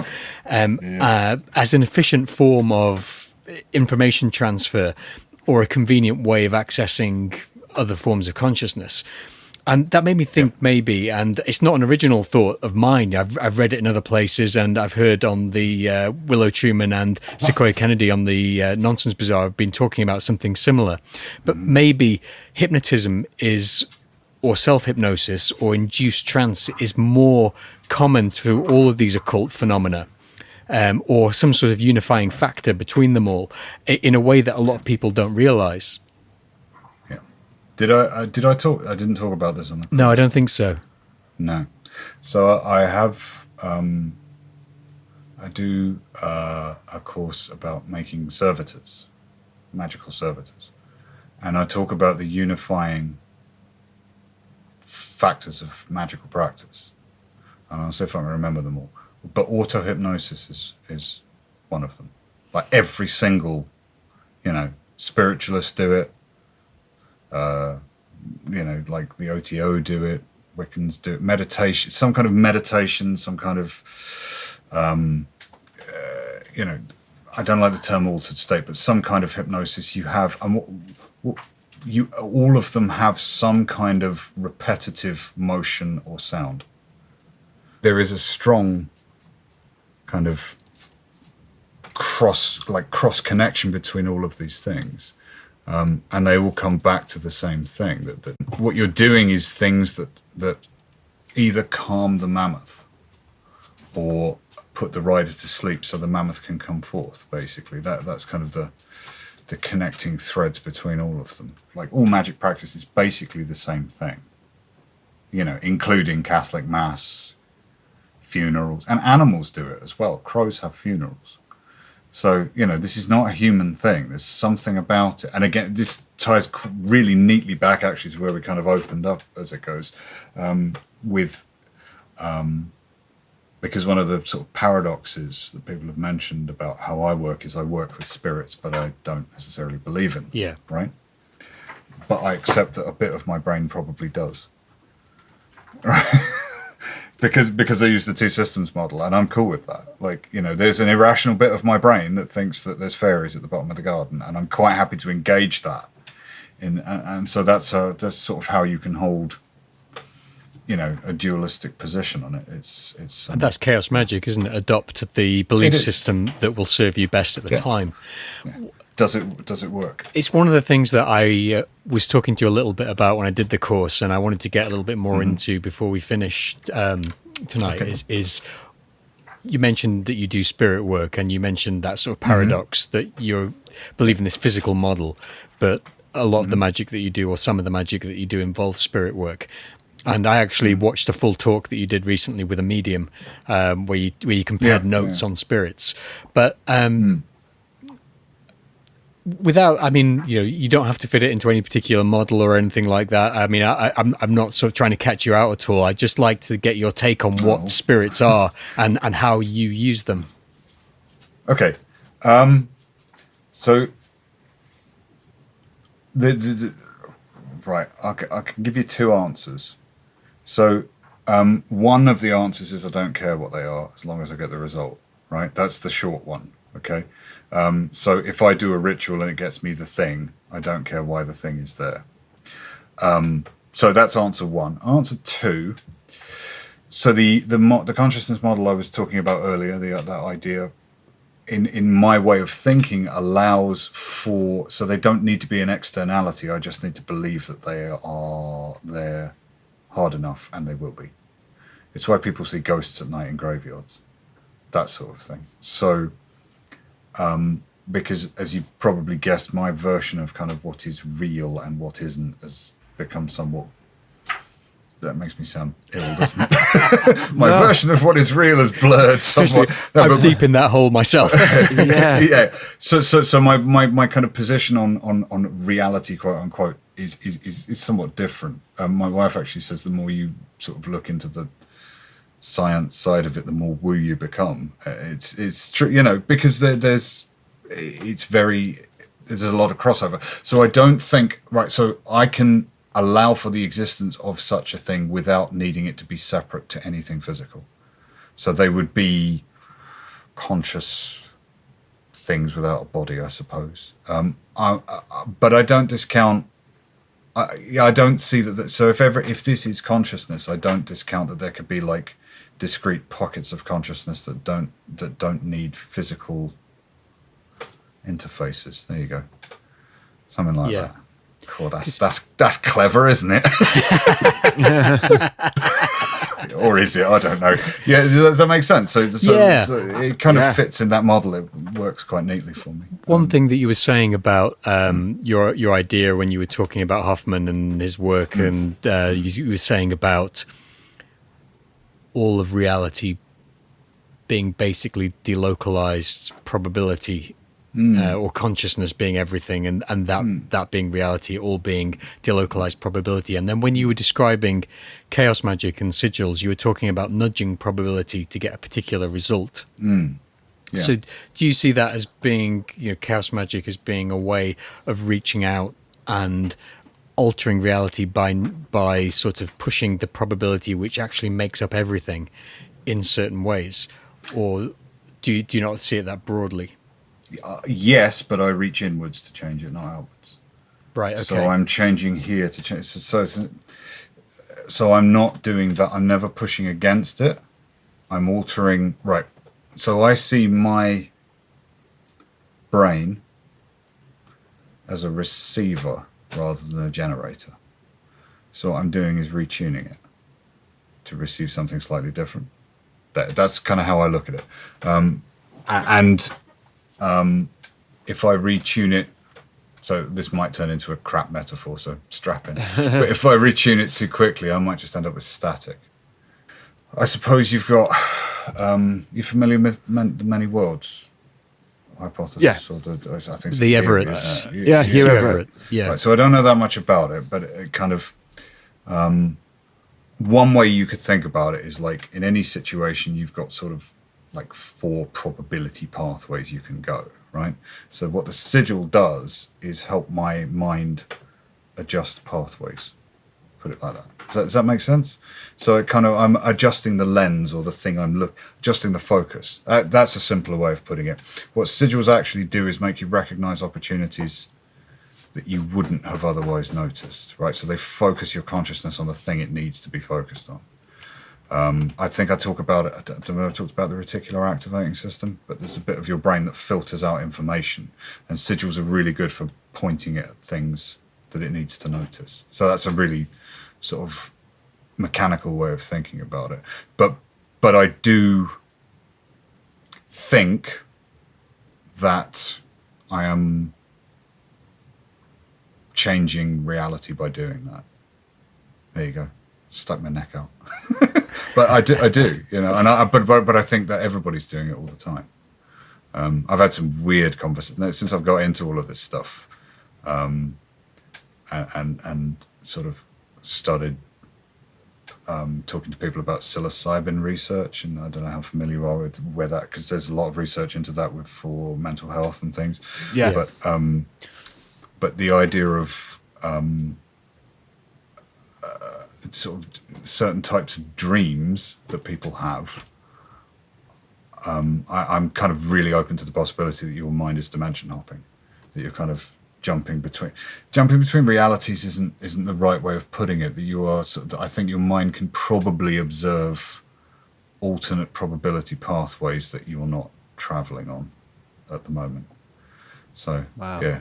as an efficient form of information transfer or a convenient way of accessing other forms of consciousness. And that made me think maybe, and it's not an original thought of mine, I've read it in other places, and I've heard on the Willow Truman and Sequoia Kennedy on the Nonsense Bazaar have been talking about something similar. But maybe hypnotism or self-hypnosis or induced trance is more common to all of these occult phenomena, or some sort of unifying factor between them all in a way that a lot of people don't realize. Yeah. Did I talk? I didn't talk about this on the. No, I don't think so. No. So I have. I do a course about making servitors, magical servitors, and I talk about the unifying factors of magical practice, and I'll see if I can remember them all. But auto-hypnosis is one of them. Like every single, you know, spiritualists do it. You know, like the OTO do it. Wiccans do it. Meditation, some kind of meditation, some kind of, I don't like the term altered state, but some kind of hypnosis you have, and all of them have some kind of repetitive motion or sound. There is a strong kind of cross connection between all of these things, and they all come back to the same thing. That what you're doing is things that either calm the mammoth or put the rider to sleep so the mammoth can come forth. Basically, that's kind of the connecting threads between all of them. Like all magic practice is basically the same thing, including Catholic mass, funerals, and animals do it as well. Crows have funerals. So, this is not a human thing. There's something about it. And again, this ties really neatly back actually to where we kind of opened up as it goes, because one of the sort of paradoxes that people have mentioned about how I work is I work with spirits, but I don't necessarily believe in them. Yeah. Right? But I accept that a bit of my brain probably does. Right? Because I use the two systems model, and I'm cool with that. Like, there's an irrational bit of my brain that thinks that there's fairies at the bottom of the garden, and I'm quite happy to engage that. And so that's sort of how you can hold, a dualistic position on it. It's and that's chaos magic, isn't it? Adopt the belief system that will serve you best at the time. Yeah. Does it work? It's one of the things that I was talking to you a little bit about when I did the course, and I wanted to get a little bit more into before we finished tonight. Okay. Is you mentioned that you do spirit work, and you mentioned that sort of paradox that you believe in this physical model, but a lot of the magic that you do, or some of the magic that you do, involves spirit work. And I actually watched a full talk that you did recently with a medium, where you compared notes on spirits, but. You don't have to fit it into any particular model or anything like that. I mean, I'm not sort of trying to catch you out at all. I'd just like to get your take on what spirits are and how you use them. Okay. So right, I can give you two answers. So one of the answers is I don't care what they are as long as I get the result. Right, that's the short one. Okay. So if I do a ritual and it gets me the thing, I don't care why the thing is there. So that's answer one. Answer two. So the consciousness model I was talking about earlier, that idea, in my way of thinking, allows for, so they don't need to be an externality. I just need to believe that they are there hard enough, and they will be. It's why people see ghosts at night in graveyards, that sort of thing. So. Because, as you probably guessed, my version of kind of what is real and what isn't has become somewhat... That makes me sound ill, doesn't it? My version of what is real is blurred somewhat. I'm deep in that hole myself. Yeah. So my kind of position on reality, quote unquote, is somewhat different. My wife actually says the more you sort of look into the science side of it, the more woo you become. It's true, because there's a lot of crossover. So I don't think, right, so I can allow for the existence of such a thing without needing it to be separate to anything physical. So they would be conscious things without a body, I suppose. But I don't discount. I don't see that. So if this is consciousness, I don't discount that there could be like discrete pockets of consciousness that don't need physical interfaces. There you go, something like that. Cool. That's clever, isn't it? Or is it? I don't know. Yeah, does that make sense? So it kind of fits in that model. It works quite neatly for me. One thing that you were saying about your idea when you were talking about Hoffman and his work, and you were saying about all of reality being basically delocalized probability, or consciousness being everything, and that being reality, all being delocalized probability. And then when you were describing chaos magic and sigils, you were talking about nudging probability to get a particular result. Yeah. So do you see that as being, chaos magic as being a way of reaching out and altering reality by sort of pushing the probability which actually makes up everything in certain ways? Or Do you not see it that broadly? Yes, but I reach inwards to change it, not outwards. Right. Okay. So I'm changing here to change. So I'm not doing that. I'm never pushing against it. I'm altering. Right. So I see my brain as a receiver rather than a generator. So what I'm doing is retuning it to receive something slightly different. That's kind of how I look at it. If I retune it, so this might turn into a crap metaphor, so strap in. But if I retune it too quickly, I might just end up with static. I suppose you've got, you're familiar with the many worlds hypothesis? Yeah. Or I think it's The a theory, Everett. isn't it? Yeah, Hugh Everett. Yeah. Right, so I don't know that much about it, but it kind of, one way you could think about it is like in any situation, you've got sort of like 4 probability pathways you can go, right? So what the sigil does is help my mind adjust pathways, put it like that. Does that make sense? So it kind of, I'm adjusting the lens or the thing adjusting the focus. That's a simpler way of putting it. What sigils actually do is make you recognize opportunities that you wouldn't have otherwise noticed, right? So they focus your consciousness on the thing it needs to be focused on. I think I talk about it. I don't know if I talked about the reticular activating system, but there's a bit of your brain that filters out information, and sigils are really good for pointing it at things that it needs to notice. So that's a really sort of mechanical way of thinking about it. But I do think that I am changing reality by doing that. There you go. Stuck my neck out. But I do, you know, and but I think that everybody's doing it all the time. I've had some weird conversations since I've got into all of this stuff, and sort of started talking to people about psilocybin research, and I don't know how familiar you are with where that, because there's a lot of research into that for mental health and things. Yeah. But the idea of sort of certain types of dreams that people have, I'm kind of really open to the possibility that your mind is dimension hopping, that you're kind of jumping between realities isn't the right way of putting it. That you are I think your mind can probably observe alternate probability pathways that you're not traveling on at the moment. So Wow. Yeah.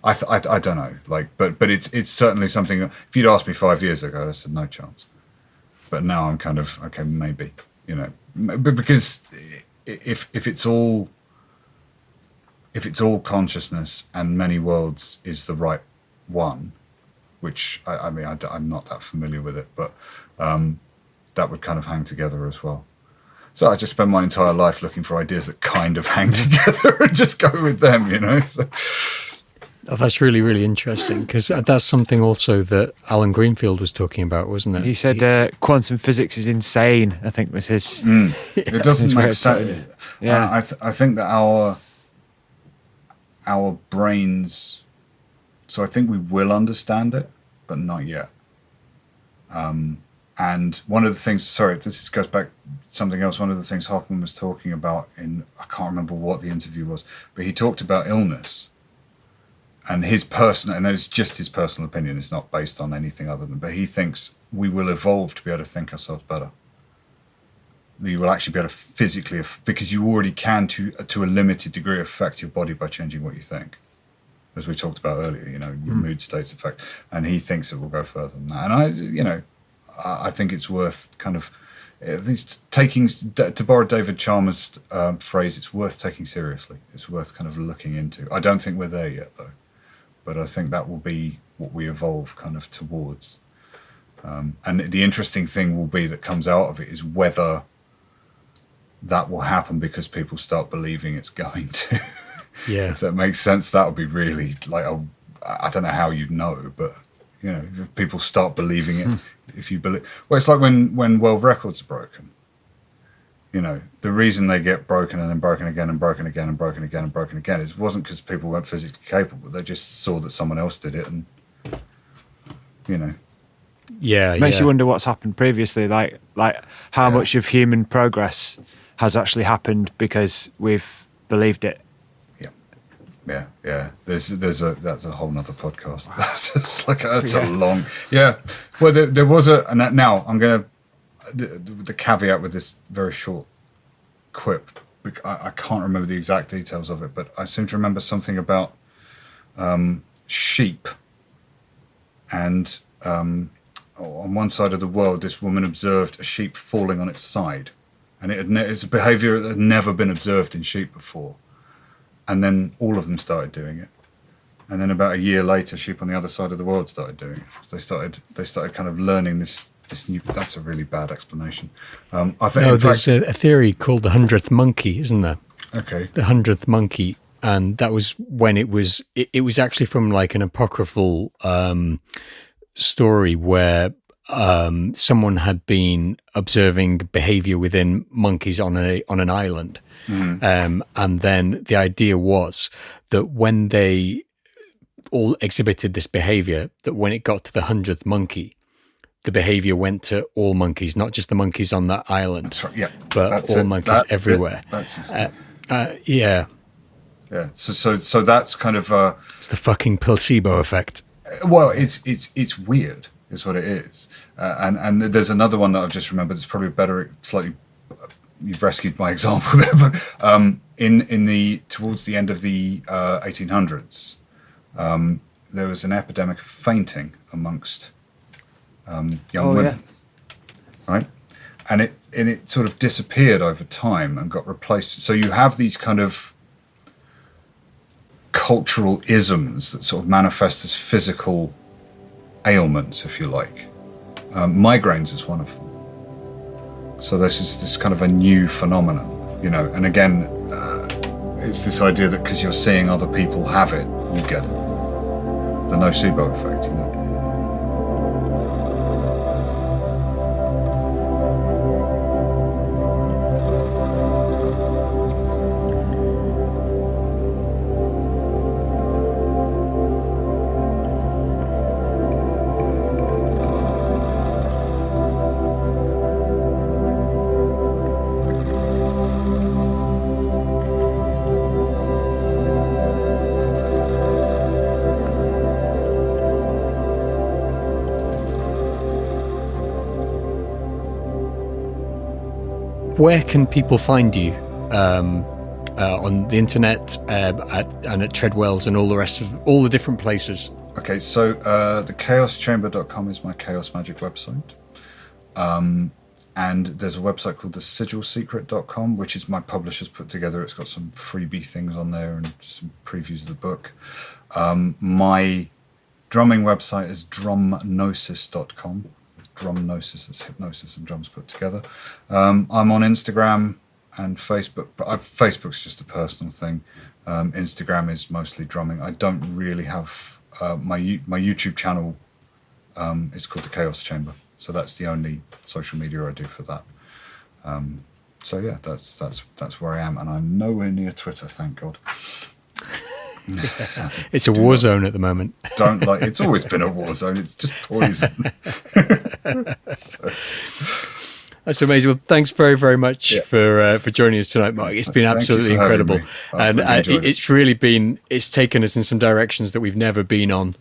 I don't know, like, but it's certainly something. If you'd asked me 5 years ago, I said no chance. But now I'm kind of okay, maybe, you know, but because if it's all consciousness and many worlds is the right one, which I mean I'm not that familiar with it, but that would kind of hang together as well. So I just spend my entire life looking for ideas that kind of hang together and just go with them, you know. So. Oh, that's really, really interesting, because that's something also that Alan Greenfield was talking about, wasn't it? He said quantum physics is insane, I think was his... It doesn't make sense. Yeah. I think that our brains... So I think we will understand it, but not yet. And one of the things... Sorry, this goes back to something else. One of the things Hoffman was talking about I can't remember what the interview was, but he talked about illness. And it's just his personal opinion. It's not based on anything other than, but he thinks we will evolve to be able to think ourselves better. You will actually be able to physically, because you already can to a limited degree affect your body by changing what you think. As we talked about earlier, you know, your mood states affect, and he thinks it will go further than that. And I think it's worth kind of, at least taking, to borrow David Chalmers' phrase, it's worth taking seriously. It's worth kind of looking into. I don't think we're there yet, though. But I think that will be what we evolve kind of towards. And the interesting thing will be that comes out of it is whether that will happen because people start believing it's going to. Yeah. If that makes sense, that would be really like, I don't know how you'd know, but you know, if people start believing it, if you believe, well, it's like when world records are broken. You know, the reason they get broken and then broken again and broken again and broken again and broken again wasn't because people weren't physically capable. They just saw that someone else did it, and you know. Makes you wonder what's happened previously, like how much of human progress has actually happened because we've believed it. Yeah. That's a whole nother podcast. That's a long. Yeah. Well, there was and now I'm going to the caveat with this very short quip. I can't remember the exact details of it, but I seem to remember something about sheep. And on one side of the world, this woman observed a sheep falling on its side, and it's a behavior that had never been observed in sheep before. And then all of them started doing it. And then about a year later, sheep on the other side of the world started doing it. They started kind of learning this new. That's a really bad explanation. I think there's a theory called the 100th monkey, isn't there? Okay. The 100th monkey, and that was when it was actually from like an apocryphal story where someone had been observing behavior within monkeys on an island. And then the idea was that when they all exhibited this behavior, that when it got to the 100th monkey, the behavior went to all monkeys, not just the monkeys on that island, That's right, yeah, but all monkeys everywhere. Yeah. So that's kind of it's the fucking placebo effect. Well, it's weird, is what it is. And there's another one that I've just remembered. It's probably better, slightly. You've rescued my example there, but towards the end of the 1800s, there was an epidemic of fainting amongst young women, right? And it sort of disappeared over time and got replaced. So you have these kind of cultural isms that sort of manifest as physical ailments, if you like. Migraines is one of them. So this is this kind of a new phenomenon, and again, it's this idea that because you're seeing other people have it, you get it. The nocebo effect, Where can people find you on the internet and at Treadwell's and all the different places? Okay, so the chaoschamber.com is my chaos magic website. And there's a website called thesigilsecret.com, which is my publisher's put together. It's got some freebie things on there and just some previews of the book. My drumming website is drumgnosis.com. Drumgnosis is hypnosis and drums put together. I'm on Instagram and Facebook, but Facebook's just a personal thing. Instagram is mostly drumming. I don't really have my YouTube channel. It's called the Chaos Chamber, so that's the only social media I do for that. So yeah, that's where I am, and I'm nowhere near Twitter, thank God. It's a war zone at the moment. It's always been a war zone. It's just poison. That's amazing. Well, thanks very, very much for joining us tonight, Mark. It's been absolutely incredible, and it's taken us in some directions that we've never been on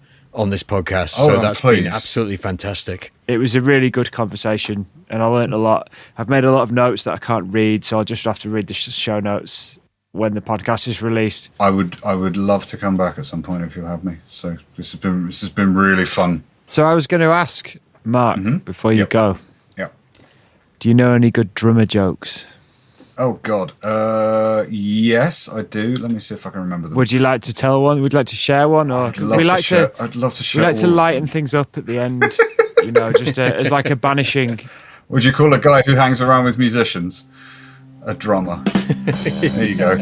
this podcast. So that's been absolutely fantastic. It was a really good conversation, and I learned a lot. I've made a lot of notes that I can't read, so I'll just have to read the show notes when the podcast is released. I would love to come back at some point if you'll have me. So this has been really fun. So I was going to ask Mark before you go. Yeah. Do you know any good drummer jokes? Oh God. Yes, I do. Let me see if I can remember them. Would you like to tell one? Would you like to share one? Or I'd love to share. We like to lighten things up at the end. Just as like a banishing. Would you call a guy who hangs around with musicians a drummer? There you go.